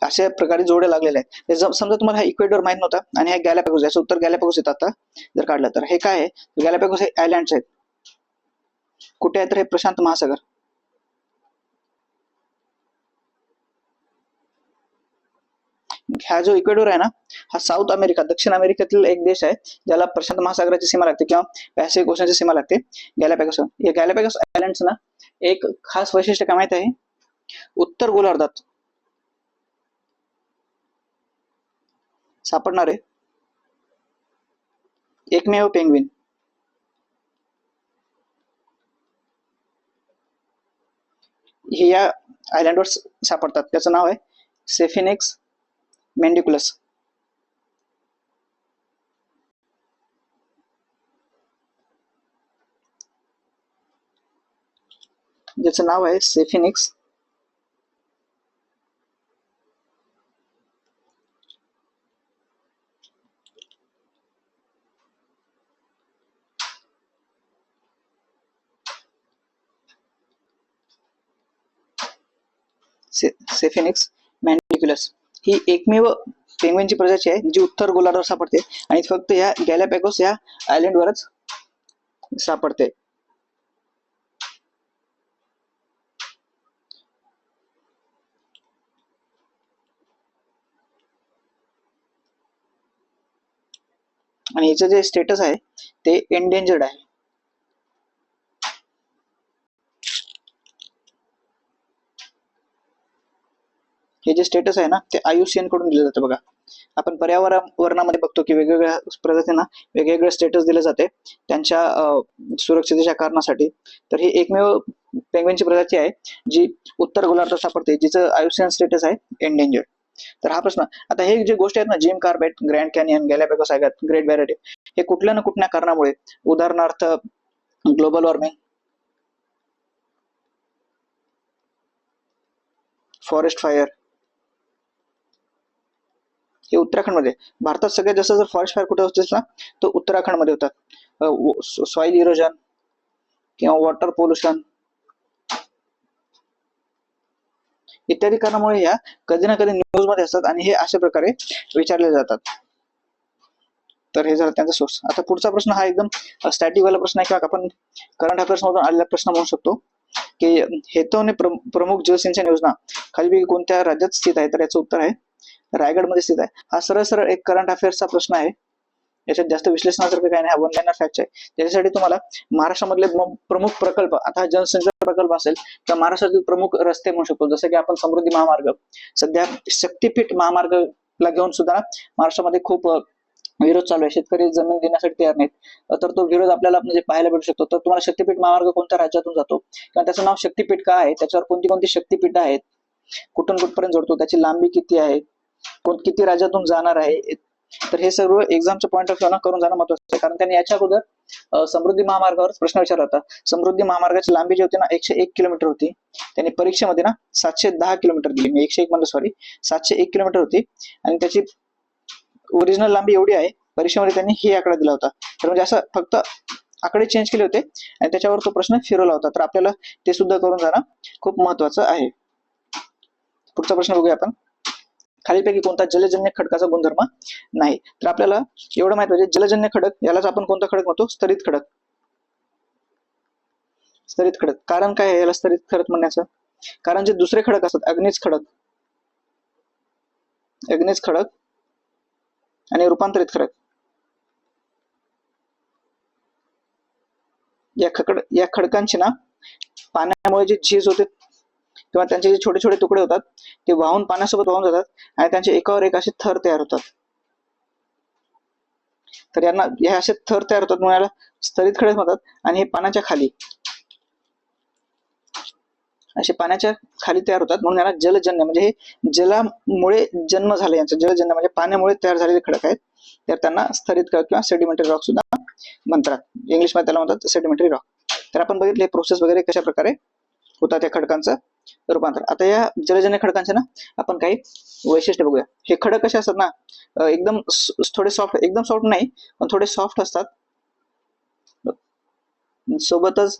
अशा प्रकारे जोडे लागलेले आहेत. समजा तुम्हाला हा इक्वेडोर माहित नव्हता आणि हा गॅलापॅगोस, याचं उत्तर गॅलापॅगोस येतं आता जर काढलं तर. हे काय आहे, गॅलापॅगोस हे आयलँड्स आहेत. कुठे आहे तर हे प्रशांत महासागर. हा जो इक्वेडोर आहे ना, हा साऊथ अमेरिका, दक्षिण अमेरिकेतील एक देश आहे ज्याला प्रशांत महासागराची सीमा लागते किंवा पॅसिफिक ओशनची सीमा लागते गॅलापॅगोस. या गॅलापॅगोस आयलँड्स ना एक खास वैशिष्ट्य काय माहित आहे, उत्तर गोलार्धात सापडणारे एकमेव पेंग्विन. हे या आयलँडवर सापडतात. त्याचं नाव आहे सेफिनिक्स मेंडिकुलस. ज्याचं नाव आहे सेफिनिक्स सेफिनिक्स मॅन्डिक्युलस. ही एकमेव पेंग्विनची प्रजाती आहे जी उत्तर गोलार्धावर सापडते आणि फक्त या गॅलापॅगोस या आयलँडवरच सापडते. आणि याचं जे स्टेटस आहे ते एंडेंजर्ड आहे. हे जे स्टेटस आहे ना ते IUCN कडून दिलं जातं बघा. आपण पर्यावरणामध्ये बघतो की वेगवेगळ्या प्रजातींना वेगवेगळे स्टेटस दिले जाते त्यांच्या सुरक्षिततेच्या कारणासाठी. तर ही एकमेव पेंग्विनची प्रजाती आहे जी उत्तर गोलार्धात सापडते, जिचं IUCN स्टेटस आहे एंडेंजर्ड. तर हा प्रश्न आता, हे जे गोष्टी आहेत ना, जिम कॉर्बेट, ग्रँड कॅनियन, गॅलापॅगोस सागर, ग्रेट बॅरियर रीफ, हे कुठल्या ना कुठल्या कारणामुळे, उदाहरणार्थ ग्लोबल वॉर्मिंग, फॉरेस्ट फायर, हे उत्तराखंडमध्ये. भारतात सगळ्यात जास्त जर फॉरेस्ट फायर कुठे होते ना तो उत्तराखंडमध्ये होतात. सॉइल इरोजन किंवा वॉटर पोल्युशन इत्यादी कारणामुळे या कधी ना कधी न्यूज मध्ये असतात आणि हे अशा प्रकारे विचारले जातात. तर हे झालं त्यांचा सोर्स. आता पुढचा प्रश्न हा एकदम स्टॅटिक वाला प्रश्न आहे किंवा आपण करंट अफेअर्स मधून आलेला प्रश्न म्हणू शकतो की हेतूने प्रमुख जलसिंचन योजना खाली कोणत्या राज्यात स्थित आहे, तर याचं उत्तर आहे रायगड मध्ये स्थित आहे. हा सरळ सरळ एक करंट अफेअर्सचा प्रश्न आहे, याच्यात जास्त विश्लेषणासारखं काही नाही, वन लाईनर फॅक्ट आहे. त्याच्यासाठी तुम्हाला महाराष्ट्रामधले प्रमुख प्रकल्प, आता हा जलसिंचन प्रकल्प असेल किंवा महाराष्ट्रातील प्रमुख रस्ते म्हणू शकतो, जसं की आपण समृद्धी महामार्ग, सध्या शक्तीपीठ महामार्गला घेऊन सुद्धा महाराष्ट्रामध्ये खूप विरोध चालू आहे. शेतकरी जमीन देण्यासाठी तयार नाहीत. तर तो विरोध आपल्याला म्हणजे पाहायला भेटू शकतो. तर तुम्हाला शक्तीपीठ महामार्ग कोणत्या राज्यातून जातो किंवा त्याचं नाव शक्तीपीठ का आहे, त्याच्यावर कोणती कोणती शक्तीपीठ आहेत, कुठून कुठपर्यंत जोडतो, त्याची लांबी किती आहे, किती राज्यातून जाणार आहे, तर हे सर्व एक्झामच्या पॉईंट ऑफ व्ह्यू करून जाणं महत्वाचं आहे, कारण त्यांनी याच्या अगोदर समृद्धी महामार्गावर प्रश्न विचारला होता. समृद्धी महामार्गाची लांबी जी होती ना 101 किलोमीटर होती. त्यांनी परीक्षेमध्ये ना 710 किलोमीटर दिली. मी 101 म्हणलं, सॉरी, 701 किलोमीटर होती आणि त्याची ओरिजिनल लांबी एवढी आहे. परीक्षेमध्ये त्यांनी ही आकडा दिला होता. तर म्हणजे असं फक्त आकडे चेंज केले होते आणि त्याच्यावर तो प्रश्न फिरवला होता. तर आपल्याला ते सुद्धा करून जाणं खूप महत्वाचं आहे. पुढचा प्रश्न बघूया आपण. खालीलपैकी कोणता जलजन्य खडकाचा गुणधर्म नाही? तर आपल्याला एवढं माहित पाहिजे, जलजन्य खडक यालाच आपण कोणता खडक म्हणतो? स्तरित खडक. स्तरित खडक. कारण काय आहे याला स्तरित खडक म्हणण्याचं? कारण जे दुसरे खडक असतात, अग्निज खडक, अग्निज खडक आणि रूपांतरित खडक, या खडकांची ना पाण्यामुळे जी झीज होते किंवा त्यांचे जे छोटे छोटे तुकडे होतात ते वाहून पाण्यासोबत वाहून जातात आणि त्यांचे एकावर एक असे थर तयार होतात. तर यांना हे असे थर तयार होतात म्हणून याला स्तरित खडक म्हणतात. आणि हे पाण्याच्या खाली असे पाण्याच्या खाली तयार होतात म्हणून याला जलजन्य, म्हणजे हे जलामुळे जन्म झाले यांचा, जलजन्य म्हणजे पाण्यामुळे तयार झालेले खडक आहेत. तर त्यांना स्तरित खडक किंवा सेडिमेंटरी रॉक सुद्धा म्हणतात. इंग्लिश मध्ये त्याला म्हणतात सेडिमेंटरी रॉक. तर आपण बघितले प्रोसेस वगैरे कशा प्रकारे होतात त्या खडकांचं रूपांतर. आता या जलजन्य खडकांचे ना आपण काही वैशिष्ट्य बघूया. हे खडक कसे असतात ना, एकदम थोडे सॉफ्ट, एकदम सॉफ्ट नाही पण थोडे सॉफ्ट असतात. सोबतच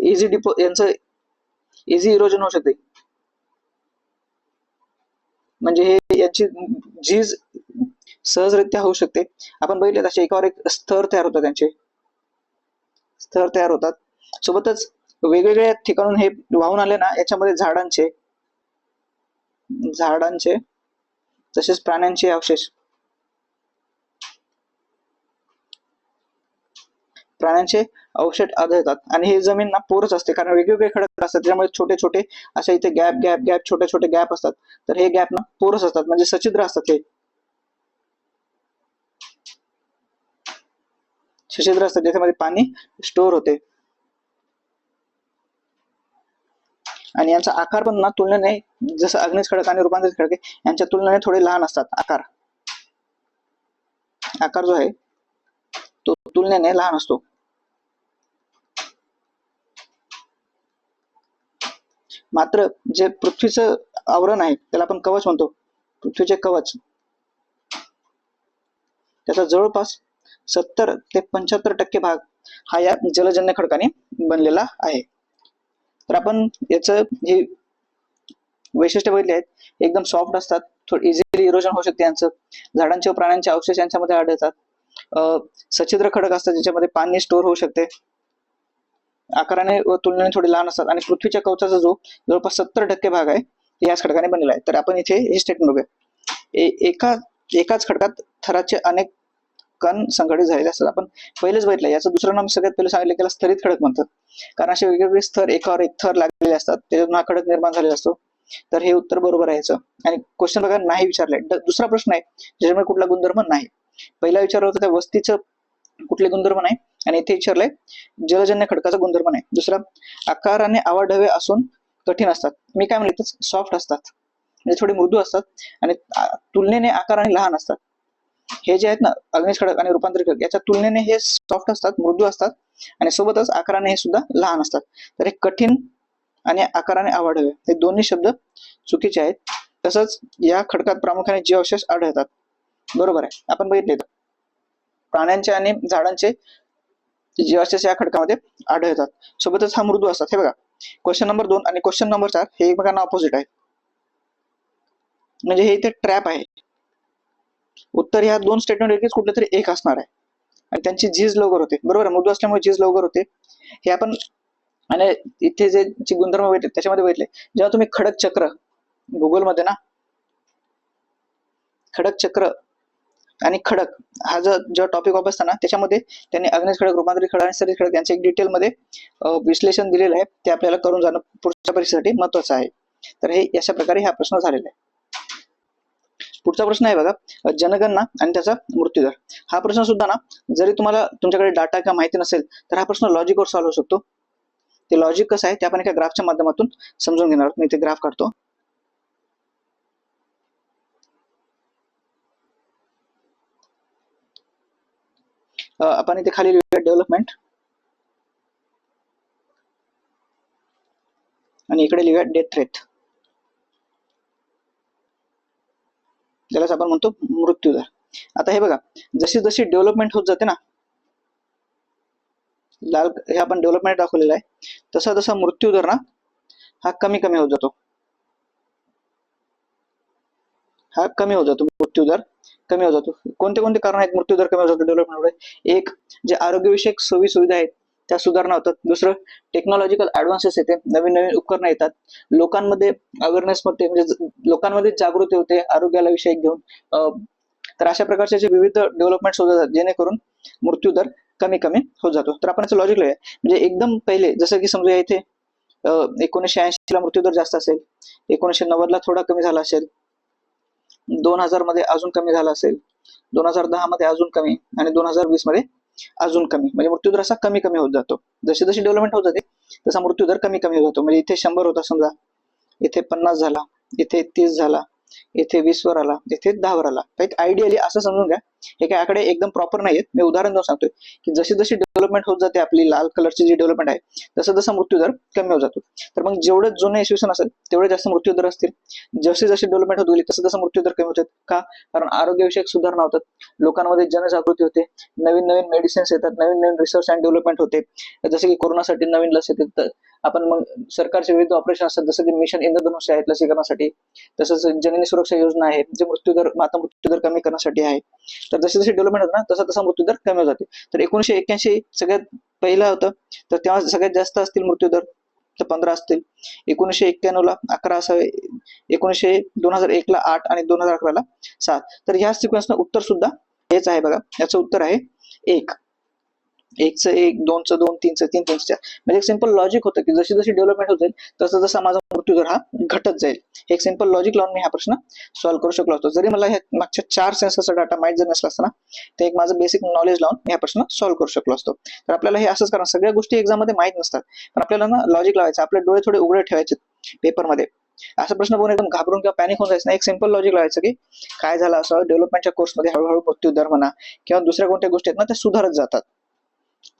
इझी डिपो यांचं इझी इरोजन होऊ शकते, म्हणजे हे याची झीज सहजरित्या होऊ शकते. आपण बघितले तसे एकावर एक स्तर तयार होतात, त्यांचे स्तर तयार होतात. सोबतच वेगवेगळ्या ठिकाणून हे वाहून आले ना, याच्यामध्ये झाडांचे तसेच प्राण्यांचे अवशेष, आढळतात. आणि हे जमीन ना पोरच असते, कारण वेगवेगळे खडक असतात त्यामुळे छोटे छोटे अशा इथे गॅप गॅप गॅप छोटे छोटे गॅप असतात. तर हे गॅप ना पोरस असतात, म्हणजे सच्छिद्र असतात. हे सच्छिद्र असतात ज्याच्यामध्ये पाणी स्टोअर होते. आणि यांचा आकार पण ना तुलनेने, जसं अग्निज खडक आणि रूपांतरित खडक यांच्या तुलनेने थोडे लहान असतात. आकार जो आहे तो तुलनेने लहान असतो. मात्र जे पृथ्वीचं आवरण आहे त्याला आपण कवच म्हणतो, पृथ्वीचे कवच, त्याचा जवळपास 70 ते 75% भाग हा या जलजन्य खडकाने बनलेला आहे. तर आपण याचं हे वैशिष्ट्य बघितले आहेत. एकदम सॉफ्ट असतात, थोडं इझिली इरोजन होऊ शकते यांचं. झाडांचे व प्राण्यांचे अवशेष यांच्यामध्ये आढळतात. सच्छिद्र खडक असतात ज्याच्यामध्ये पाणी स्टोअर होऊ शकते. आकाराने व तुलनेने थोडे लहान असतात आणि पृथ्वीच्या कवचाचा जो जवळपास 70% भाग आहे याच खडकाने बनलेला आहे. तर आपण इथे हे स्टेटमेंट बघूया. एकाच खडकात थराचे अनेक कण संघटित झालेले असतात. आपण पहिलेच बघितलं, याचं दुसरं नाम सगळ्यात पहिले सांगितलं त्याला स्तरित खडक म्हणतात, कारण असे वेगवेगळे स्तर एकावर एक थर लागलेले असतात, त्याच्यातून हा खडक निर्माण झालेला असतो. तर हे उत्तर बरोबर आहे याचं. आणि क्वेश्चन बघा, नाही विचारलंय. दुसरा प्रश्न आहे ज्याच्यामध्ये कुठला गुणधर्म नाही. पहिला विचारलं होतं त्या वस्तीचं कुठले गुणधर्म नाही, आणि इथे विचारलंय जलजन्य खडकाचा गुणधर्म नाही. दुसरा, आकाराने आवाढव्य असून कठीण असतात. मी काय म्हणले, सॉफ्ट असतात, म्हणजे थोडे मृदू असतात आणि तुलनेने आकाराने लहान असतात. हे जे आहेत ना अग्निज खडक आणि रूपांतरित खडक, याच्या तुलनेने हे सॉफ्ट असतात, मृदू असतात आणि सोबतच आकाराने हे सुद्धा लहान असतात. तर हे कठीण आणि आकाराने आवाढव्य हे दोन्ही शब्द चुकीचे आहेत. तसंच या खडकात प्रामुख्याने जीवावशेष आढळतात, बरोबर आहे. आपण बघितले प्राण्यांचे आणि झाडांचे जीवावशेष या खडकामध्ये आढळतात. सोबतच हा मृदू असतात. हे बघा, क्वेश्चन नंबर 2 आणि क्वेश्चन नंबर 4 हे एकमेकांना ऑपोजिट आहे, म्हणजे हे इथे ट्रॅप आहे. उत्तर ह्या दोन स्टेटमेंट पैकी कुठलं तरी एक असणार आहे आणि त्यांची झीज लवकर होते, बरोबर. मृदू असल्यामुळे झीज लवकर होते, हे आपण. आणि इथे जे गुणधर्म भेटले त्याच्यामध्ये भेटले, जेव्हा तुम्ही खडक चक्र गुगल मध्ये ना, खडक चक्र आणि खडक हा जो टॉपिक वापरता ना, त्याच्यामध्ये त्यांनी अग्निज खडक, रूपांतरित खडक आणि स्तरित खडक यांचे एक डिटेल मध्ये विश्लेषण दिलेलं आहे. ते आपल्याला करून जाणं पुढच्या परीक्षेसाठी महत्वाचं आहे. तर हे अशा प्रकारे हा प्रश्न झालेला आहे. पुढचा प्रश्न आहे बघा, जनगणना आणि त्याचा मृत्यूदर. हा प्रश्न सुद्धा ना, जरी तुम्हाला तुमच्याकडे डाटा किंवा माहिती नसेल तर हा प्रश्न लॉजिकवर सॉल्व्ह होऊ शकतो. ते लॉजिक कसं आहे ते आपण एका ग्राफच्या माध्यमातून समजून घेणार आहोत. मी इथे ग्राफ काढतो. आपण इथे खाली लिहूया डेव्हलपमेंट आणि इकडे लिहूया डेथ रेट, ज्यालाच आपण म्हणतो मृत्यूदर. आता हे बघा, जशी जशी डेव्हलपमेंट होत जाते ना, लाल हे आपण डेव्हलपमेंट दाखवलेलं आहे, तसा तसा मृत्यूदर ना हा कमी कमी होत जातो, हा कमी होत जातो, मृत्यूदर कमी होत जातो. कोणते कोणते कारण आहेत मृत्यूदर कमी होत जातो डेव्हलपमेंटमुळे? एक, जे आरोग्यविषयक सोयी सुविधा आहेत त्या सुधारणा होतात. दुसरं, टेक्नॉलॉजिकल ऍडव्हान्सेस येते, नवीन नवीन उपकरणं येतात, लोकांमध्ये अवेअरनेस होते, म्हणजे लोकांमध्ये जागृती होते आरोग्याला विषयक घेऊन. तर अशा प्रकारचे जे विविध डेव्हलपमेंट्स होत जातात जेणेकरून मृत्यूदर कमी कमी होत जातो. तर आपण याचं लॉजिक लिहूया. म्हणजे एकदम पहिले जसं की समजा इथे 1980 ला मृत्यूदर जास्त असेल, 1990 ला थोडा कमी झाला असेल, 2000 मध्ये अजून कमी झाला असेल, 2010 मध्ये अजून कमी, आणि 2020 मध्ये अजून कमी. म्हणजे मृत्यूदर असा कमी कमी होत जातो. जशी जशी डेव्हलपमेंट होत जाते तसा मृत्यूदर कमी कमी होत जातो. म्हणजे इथे 100 होता समजा, इथे 50 झाला, इथे 30 झाला, इथे 20 वर आला, इथे 10 वर आला. एक आयडियली असं समजून घ्या, हे काय आकडे एकदम प्रॉपर नाहीयेत. मी उदाहरण देऊन सांगतोय की जशी जशी डेव्हलपमेंट होत जाते, आपली लाल कलरची जी डेव्हलपमेंट आहे, तसं तसा मृत्यूदर कमी होत जातो. तर मग जेवढं जुने इसवी असेल तेवढे जास्त मृत्यूदर असतील. जसे जसे डेव्हलपमेंट होत गेली तसं तसं मृत्यूदर कमी होतात. का? कारण आरोग्यविषयक सुधारणा होतात, लोकांमध्ये जनजागृती होते, नवीन नवीन मेडिसिन्स येतात, नवीन नवीन रिसर्च अँड डेव्हलपमेंट होते. जसे की कोरोनासाठी नवीन लस येते, तर आपण मग सरकारचे विविध ऑपरेशन असतात, जसं की मिशन इंद्रधनुष्य आहेत लसीकरणासाठी, तसंच जननी सुरक्षा योजना आहे जे माता मृत्यूदर कमी करण्यासाठी आहे. तर जशी जशी डेव्हलपमेंट होत ना तसा तसा मृत्यूदर कमी होत जाते. तर 1981 सगळ्यात पहिला होतं, तर तेव्हा सगळ्यात जास्त असतील मृत्यूदर, तर 15 असतील. 1991 ला 11 असावे, 2001 ला 8 आणि 2011 ला 7. तर ह्या सिक्वेन्सनं उत्तर सुद्धा हेच आहे बघा. याचं उत्तर आहे 1. 1चं 1, 2चं 2, 3चं 3, 3चं 4. म्हणजे एक सिंपल लॉजिक होतं की जशी जशी डेव्हलपमेंट होत जाईल तसं तसा माझा मृत्यूदर हा घटत जाईल. हे एक सिंपल लॉजिक लावून मी हा प्रश्न सॉल्व्ह करू शकलो असतो. जरी मला ह्या मागच्या 4 सेन्सरचा डाटा माहित जर नसला असता ना, तर एक माझं बेसिक नॉलेज लावून मी हा प्रश्न सॉल्व्ह करू शकलो असतो. तर आपल्याला हे असंच, कारण सगळ्या गोष्टी एक्झाम मध्ये माहित नसतात, पण आपल्याला ना लॉजिक लावायचं, आपले डोळे थोडे उघडे ठेवायचे पेपरमध्ये. असा प्रश्न बघून एकदम घाबरून किंवा पॅनिक होऊन जायचं नाही. एक सिंपल लॉजिक लावायचं की काय झालं असं, डेव्हलपमेंटच्या कोर्समध्ये हळूहळू मृत्यूदर म्हणा किंवा दुसऱ्या कोणत्या गोष्टी आहेत ना त्या सुधारत जातात.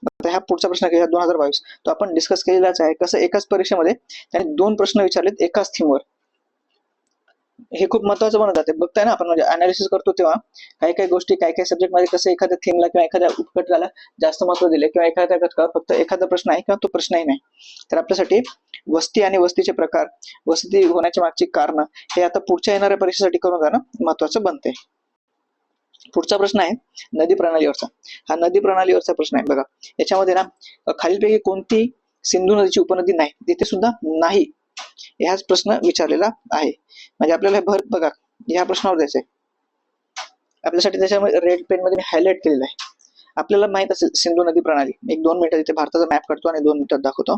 आता ह्या पुढचा प्रश्न घ्या, 2022 तो आपण डिस्कस केलेलाच आहे. कसं एकाच परीक्षेमध्ये त्याने 2 प्रश्न विचारलेत एकाच थीमवर. हे खूप महत्वाचं बनत जाते. बघताय ना आपण, म्हणजे अनालिसिस करतो तेव्हा काही काही गोष्टी, काही काही सब्जेक्ट मध्ये कसं एखाद्या थीमला किंवा एखाद्या उपघटकाला जास्त महत्व दिले, किंवा एखाद्या घटकावर फक्त एखादा प्रश्न आहे किंवा तो प्रश्नही नाही. तर आपल्यासाठी वस्ती आणि वस्तीचे प्रकार, वस्ती होण्याच्या मागची कारण, हे आता पुढच्या येणाऱ्या परीक्षेसाठी करून जाणं महत्वाचं बनते. पुढचा प्रश्न आहे नदी प्रणालीवरचा. हा नदी प्रणालीवरचा प्रश्न आहे बघा. याच्यामध्ये ना खालीलपैकी कोणती सिंधू नदीची उपनदी नाही, तिथे सुद्धा नाही, हाच प्रश्न विचारलेला आहे. म्हणजे आपल्याला भर बघा ह्या प्रश्नावर द्यायचंय आपल्यासाठी. त्याच्यामध्ये रेड पेन मध्ये मी हायलाइट केलेलं आहे. आपल्याला माहित असेल सिंधू नदी प्रणाली. 1-2 मिनिटात इथे भारताचा मॅप काढतो आणि 2 मिनिटात दाखवतो.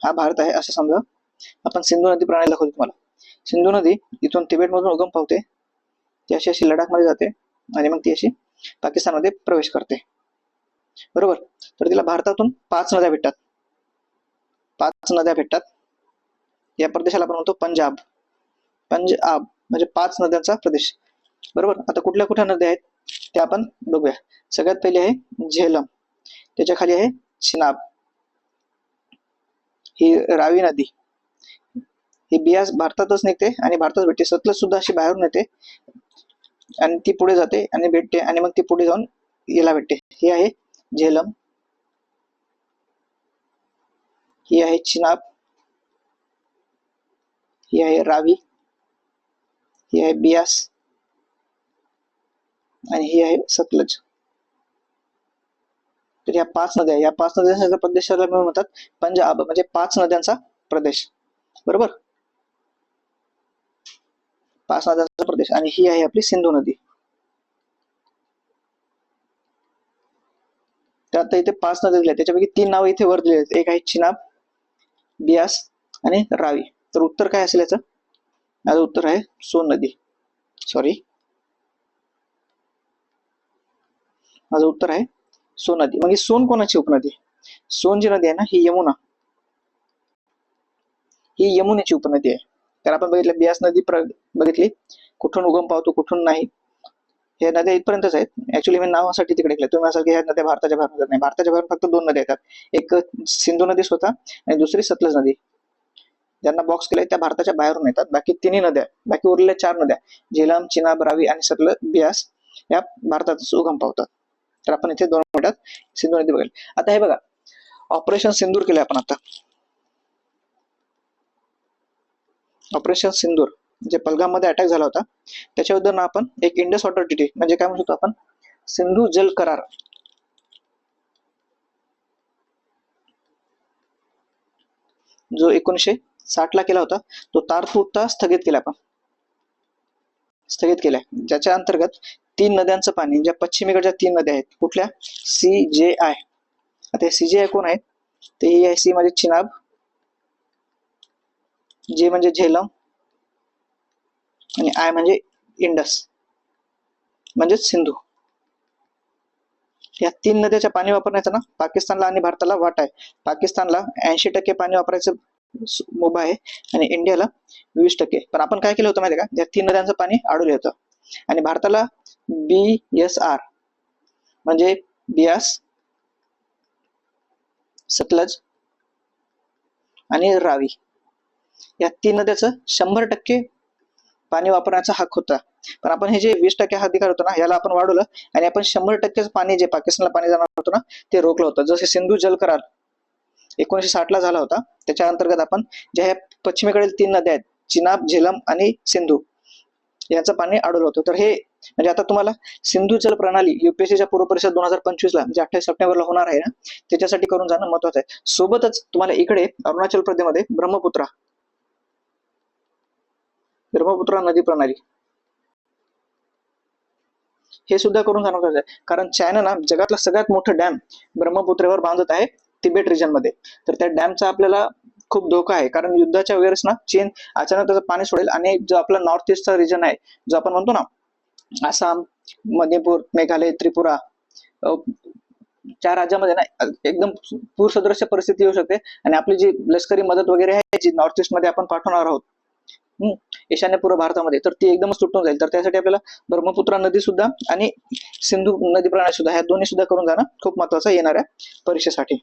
हा भारत आहे असं समजा. आपण सिंधू नदी प्रणाली दाखवतो तुम्हाला. सिंधू नदी इथून तिबेट मधून उगम पावते, ती अशी अशी लडाख मध्ये जाते आणि मग ती अशी पाकिस्तानमध्ये प्रवेश करते, बरोबर. तर तिला भारतातून 5 नद्या भेटतात. 5 नद्या भेटतात. या प्रदेशाला आपण म्हणतो पंजाब. पंजाब म्हणजे 5 नद्यांचा प्रदेश, बरोबर. आता कुठल्या कुठल्या नद्या आहेत त्या आपण बघूया. सगळ्यात पहिली आहे झेलम, त्याच्या खाली आहे चिनाब, ही रावी नदी, ही बियास भारतातच निघते आणि भारतात भेटते. सतलज सुद्धा अशी बाहेरून येते आणि ती पुढे जाते आणि भेटते आणि मग ती पुढे जाऊन याला भेटते. ही आहे झेलम, ही आहे चिनाब, ही आहे रावी, ही आहे बियास आणि ही आहे सतलज. तर या 5 नद्या, या 5 नद्यांच्या प्रदेशाला मिळून म्हणतात पंजाब, म्हणजे 5 नद्यांचा प्रदेश, बरोबर. 5 नद्यांचा प्रदेश. आणि ही आहे आपली सिंधू नदी. तर आता इथे 5 नद्या दिल्या, त्याच्यापैकी 3 नावं इथे वर दिले आहेत. एक आहे चिनाब, बियास आणि रावी. तर उत्तर काय असेल याचं? याचं उत्तर आहे सोन नदी. सॉरी, माझं उत्तर आहे सोन नदी. मग ही सोन कोणाची उपनदी? सोन जी नदी आहे ना, ही यमुनेची उपनदी आहे. तर आपण बघितलं बियास नदी बघितली, कुठून उगम पावतो कुठून नाही, हे नद्या इथपर्यंतच आहेत. ऍक्च्युली मी नावासाठी तिकडे गेले, तुम्ही असाल की ह्या नद्या भारताच्या बाहेर नाही. भारताच्या बाहेर फक्त 2 नद्या येतात, एक सिंधू नदी स्वतः आणि दुसरी सतलज नदी. ज्यांना बॉक्स केलाय त्या भारताच्या बाहेरून येतात. बाकी तिन्ही नद्या, बाकी उरलेल्या 4 नद्या झेलम, चिनाब, रावी आणि सतलज, बियास या भारतातच उगम पावतात. तर आपण इथे 2 मिनिटात सिंधू नदी बघेल. आता हे बघा, ऑपरेशन सिंदूर केलंय आपण आता. ऑपरेशन सिंदूर जे पहलगाम मध्ये अटॅक झाला होता, त्याच्याबद्दल आपण एक इंडस वॉटर ट्रीटी म्हणजे काय म्हणतो आपण, सिंधू जल करार, जो 1960 ला केला होता, तो तात्पुरता स्थगित केलाय. ज्याच्या अंतर्गत 3 नद्यांचं पाणी, ज्या पश्चिमेकडच्या 3 नद्या आहेत, कुठल्या, CJI. आता CJI कोण आहेत, ते ही आहे, सी म्हणजे चिनाब, जे म्हणजे झेलम आणि आय म्हणजे इंडस म्हणजेच सिंधू. या 3 नद्याच्या पाणी वापरण्याचा ना पाकिस्तानला आणि भारताला वाटा आहे. पाकिस्तानला 80% पाणी वापरायचं मुभा आहे आणि इंडियाला 20%. पण आपण काय केलं होतं माहिती आहे का, या 3 नद्यांचं पाणी अडवलं होतं आणि भारताला BSR म्हणजे बियास, सतलज आणि रावी या 3 नद्याचं 100% पाणी वापरण्याचा हक होता. पण आपण हे जे 20% हा अधिकार होता ना, याला आपण वाढवलं आणि आपण 100% पाणी जे पाकिस्तानला पाणी जाणार होतं ना, ते रोखलं होतं. जसे सिंधू जल करार 1960 ला झाला होता, त्याच्या अंतर्गत आपण ज्या ह्या पश्चिमेकडील 3 नद्या आहेत, चिनाब, झेलम आणि सिंधू, यांचं पाणी अडवलं होतं. तर हे म्हणजे आता तुम्हाला सिंधू जल प्रणाली UPSCच्या पूर्व परीक्षा 2025 ला म्हणजे 28 सप्टेंबरला होणार आहे ना, त्याच्यासाठी करून जाणं महत्वाचं आहे. सोबतच तुम्हाला इकडे अरुणाचल प्रदेशमध्ये ब्रह्मपुत्रा नदी प्रणाली हे सुद्धा करून जाणं गरजेचं आहे. कारण चायना ना जगातला सगळ्यात मोठं डॅम ब्रह्मपुत्रेवर बांधत आहे तिबेट रिजन मध्ये. तर त्या डॅमचा आपल्याला खूप धोका आहे, कारण युद्धाच्या वेळेस ना चीन अचानक त्याचं पाणी सोडेल आणि जो आपला नॉर्थ ईस्टचा रिजन आहे, जो आपण म्हणतो ना आसाम, मणिपूर, मेघालय, त्रिपुरा, 4 राज्यामध्ये ना एकदम पूरसदृश्य परिस्थिती येऊ शकते आणि आपली जी लष्करी मदत वगैरे आहे, जी नॉर्थ ईस्ट मध्ये आपण पाठवणार आहोत ईशान्य पूर्व भारतामध्ये, तर ती एकदमच तुटून जाईल. तर त्यासाठी आपल्याला ब्रह्मपुत्रा नदी सुद्धा आणि सिंधू नदी प्रणाली सुद्धा, ह्या दोन्ही सुद्धा करून जाणं खूप महत्वाचं येणाऱ्या परीक्षेसाठी.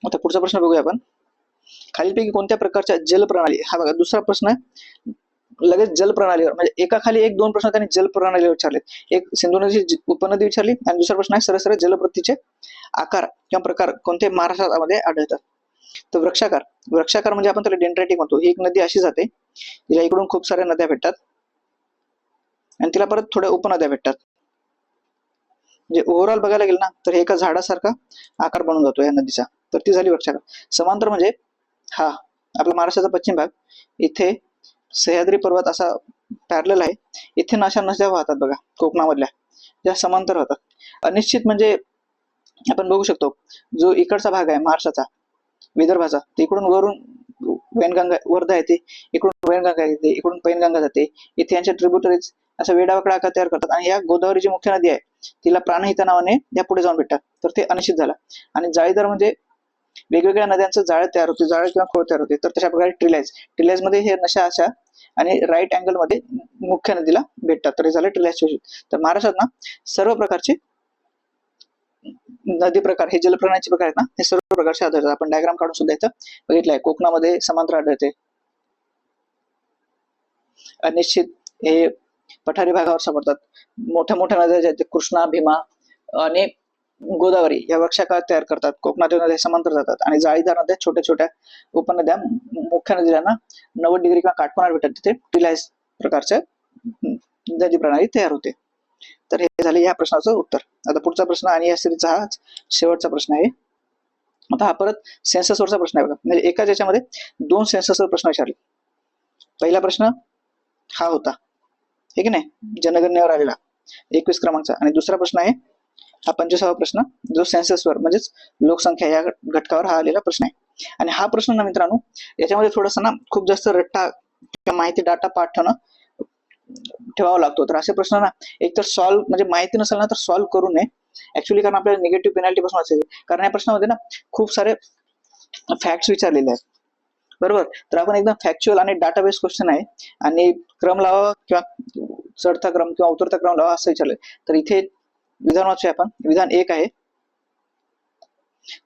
आता पुढचा प्रश्न बघूया आपण, खालीलपैकी कोणत्या प्रकारच्या जलप्रणाली, हा बघा दुसरा प्रश्न आहे, लगेच जलप्रणालीवर म्हणजे एका खाली 1-2 प्रश्न त्यांनी जलप्रणालीवर विचारले. एक सिंधू नदीची उपनदी विचारली आणि दुसरा प्रश्न आहे सरळ जलप्रतीचे आकार किंवा प्रकार कोणते महाराष्ट्रामध्ये आढळतात. तर वृक्षाकार म्हणजे आपण त्याला डेंड्रायटिक म्हणतो. ही एक नदी अशी जाते, तिला इकडून खूप साऱ्या नद्या भेटतात आणि तिला परत थोड्या उपनद्या भेटतात. म्हणजे ओव्हरऑल बघायला गेलं ना, तर एका झाडासारखा आकार बनून जातो या नदीचा, तर ती झाली वृक्षाकार. समांतर म्हणजे हा आपला महाराष्ट्राचा पश्चिम भाग, इथे सह्याद्री पर्वत असा पॅरलल आहे, इथे अशा नद्या वाहतात बघा कोकणामधल्या, ज्या समांतर होतात. अनिश्चित म्हणजे आपण बघू शकतो, जो इकडचा भाग आहे महाराष्ट्राचा, विदर्भाचा, तिकडून वरून वैनगंगा वर्धा येते, इकडून वैनगंगा येते, इकडून पैनगंगा जाते, इथे यांच्या ट्रिब्युटरीज असा वेडावाकडा आकार तयार करतात आणि या गोदावरी जी मुख्य नदी आहे, तिला प्राणहिता नावाने या पुढे जाऊन भेटतात. तर ते अनिश्चित झाला. आणि जाळीदार म्हणजे वेगवेगळ्या नद्यांचं जाळ तयार होते, जाळ किंवा खोळ तयार होते. तर तशा प्रकारे ट्रिलाइज मध्ये हे नशा अशा आणि राईट अँगल मध्ये मुख्य नदीला भेटतात. तर हे झालं ट्रिलाइज. तर महाराष्ट्रात ना सर्व प्रकारचे नदी प्रकार, हे जलप्रणालीचे प्रकार आहेत ना, हे सर्व प्रकारचे आढळतात. आपण डायग्राम काढून सुद्धा इथं बघितलंय. कोकणामध्ये समांतर आढळते, अनिश्चित हे पठारी भागावर सापडतात. मोठ्या मोठ्या नद्या ज्या आहेत कृष्णा, भीमा आणि गोदावरी या वृक्षाकार तयार करतात. कोकणातील नद्या समांतर जातात आणि जाळीदार नद्या छोट्या छोट्या उपनद्या मुख्य नदीला ना 90 डिग्री किंवा काटकोनावर भेटतात, तिथे ट्रिलाइज प्रकारच्या नदी प्रणाली तयार होते. तर हे झाले या प्रश्नाचं उत्तर. आता पुढचा प्रश्न आणि या सिरीजचा हा शेवटचा प्रश्न आहे. आता हा परत सेन्ससवरचा प्रश्न आहे बघा, म्हणजे एकाच याच्यामध्ये 2 सेन्ससवर प्रश्न विचारले. पहिला प्रश्न हा होता, हे की नाही, जनगणनेवर आलेला 21 क्रमांकचा, आणि दुसरा प्रश्न आहे हा 25वा प्रश्न, जो सेन्ससवर म्हणजेच लोकसंख्या या घटकावर हा आलेला प्रश्न आहे. आणि हा प्रश्न ना मित्रांनो, याच्यामध्ये थोडासा ना खूप जास्त रट्टा किंवा माहिती डाटा पाठ ठेवावा लागतो. तर असे प्रश्न ना एक तर सॉल्व्ह म्हणजे माहिती नसेल ना तर सॉल्व्ह करू नये ऍक्च्युली, कारण आपल्याला निगेटिव्ह पेनल्टी पासून असेल. कारण या प्रश्नामध्ये ना खूप सारे फॅक्ट्स विचारलेले आहेत, बरोबर. तर आपण एकदम फॅक्च्युअल आणि डाटाबेस क्वेश्चन आहे आणि क्रम लावा किंवा चढता क्रम किंवा उतरता क्रम लावा असं विचारलंय. तर इथे विधान वाचूया आपण. विधान 1 आहे,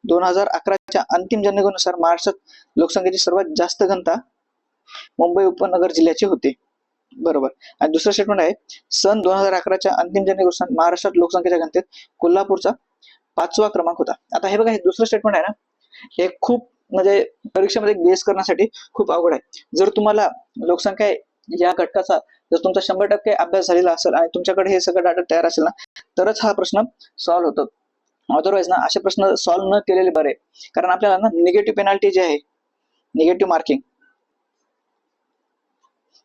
2011च्या अंतिम जनगणनेनुसार महाराष्ट्रात लोकसंख्येची सर्वात जास्त घनता मुंबई उपनगर जिल्ह्याची होते, बरोबर. आणि दुसरं स्टेटमेंट आहे, सन 2011च्या अंतिम जनगणनेनुसार महाराष्ट्रात लोकसंख्येच्या घनतेत कोल्हापूरचा 5वा क्रमांक होता. आता हे बघा, हे दुसरं स्टेटमेंट आहे ना, हे खूप म्हणजे परीक्षेमध्ये गेस करण्यासाठी खूप अवघड आहे. जर तुम्हाला लोकसंख्या या घटकाचा जर तुमचा 100% अभ्यास झालेला असेल आणि तुमच्याकडे हे सगळं डाटा तयार असेल ना, तरच हा प्रश्न सॉल्व्ह होतो. अदरवाईज ना असे प्रश्न सॉल्व्ह न केलेले बरे, कारण आपल्याला ना निगेटिव्ह पेनाल्टी जे आहे, निगेटिव्ह मार्किंग,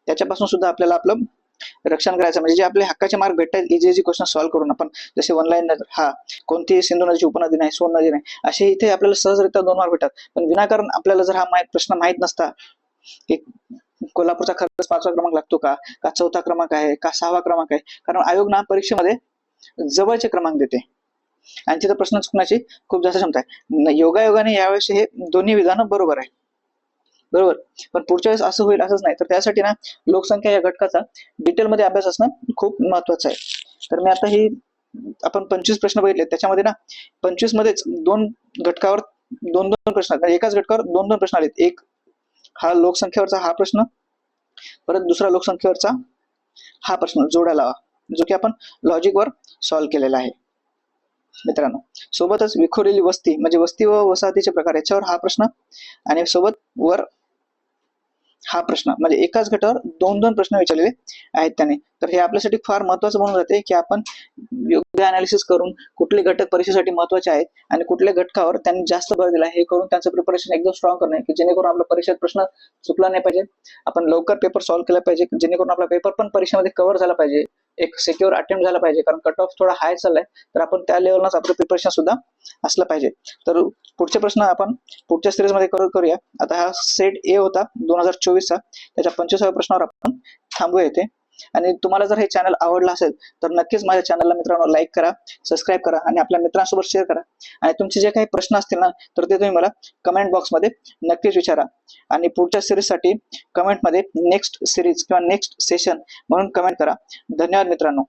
त्याच्यापासून सुद्धा आपल्याला आपलं रक्षण करायचं. म्हणजे जे आपले हक्काचे मार्क भेटतात इझी क्वेश्चन सॉल्व्ह करून आपण, जसे वन लाईन हा कोणती सिंधू नदीची उपनदी नाही, सोन नदी नाही, असे इथे आपल्याला सहजरित्या 2 मार्क भेटतात. पण विनाकारण आपल्याला जर हा प्रश्न माहित नसता की कोल्हापूरचा खरंच 5वा क्रमांक लागतो का 4था क्रमांक आहे का 6वा क्रमांक आहे, कारण आयोग ना परीक्षेमध्ये जवळचे क्रमांक देते आणि तिथं प्रश्न चुकण्याची खूप जास्त क्षमता आहे. योगायोगाने यावेळेस हे दोन्ही विधानं बरोबर आहे, बरोबर. पण पुढच्या वेळेस असं होईल असंच नाही. तर त्यासाठी ना लोकसंख्या या घटकाचा डिटेलमध्ये अभ्यास असणं खूप महत्वाचं आहे. तर मी आता ही आपण 25 प्रश्न बघितले, त्याच्यामध्ये ना 25 मध्येच 2 घटकावर 2-2 प्रश्न, एकाच घटकावर 2-2 प्रश्न आलेत. एक हा लोकसंख्येवरचा हा प्रश्न, परत दुसरा लोकसंख्येवरचा हा प्रश्न जोडा लावा, जो की आपण लॉजिकवर सॉल्व्ह केलेला आहे मित्रांनो. सोबतच विखुरलेली वस्ती म्हणजे वस्ती व वसाहतीचे प्रकार याच्यावर हा प्रश्न, आणि सोबत वर हा प्रश्न, म्हणजे एकाच गटावर 2-2 प्रश्न विचारलेले आहेत त्याने. तर हे आपल्यासाठी फार महत्वाचं म्हणून जाते की आपण योग्य अनालिसिस करून कुठले घटक परीक्षेसाठी महत्वाचे आहेत आणि कुठल्या घटकावर त्यांनी जास्त भर दिला हे करून त्यांचं प्रिपरेशन एकदम स्ट्रॉंग करणे, की जेणेकरून आपला परीक्षेत प्रश्न चुकला नाही पाहिजे, आपण लवकर पेपर सॉल्व्ह केला पाहिजे, जेणेकरून आपला पेपर पण परीक्षेमध्ये कव्हर झाला पाहिजे, एक सिक्युअर अटेम्प्ट झाला पाहिजे. कारण कट ऑफ थोडा हाय चाललाय, तर आपण त्या लेवललाच आपलं प्रिपरेशन सुद्धा असलं पाहिजे. तर पुढचे प्रश्न आपण पुढच्या सिरीज मध्ये करूया. आता हा सेट ए होता 2024चा, त्याच्या 25व्या प्रश्नावर आपण थांबूया येथे. आणि तुम्हाला जर हे चॅनल आवडलं असेल तर नक्कीच माझ्या चॅनलला मित्रांनो लाईक करा, सबस्क्राईब करा आणि आपल्या मित्रांसोबत शेअर करा. आणि तुमचे जे काही प्रश्न असतील ना तर ते तुम्ही मला कमेंट बॉक्समध्ये नक्कीच विचारा. आणि पुढच्या सिरीजसाठी कमेंटमध्ये नेक्स्ट सिरीज किंवा नेक्स्ट सेशन म्हणून कमेंट करा. धन्यवाद मित्रांनो.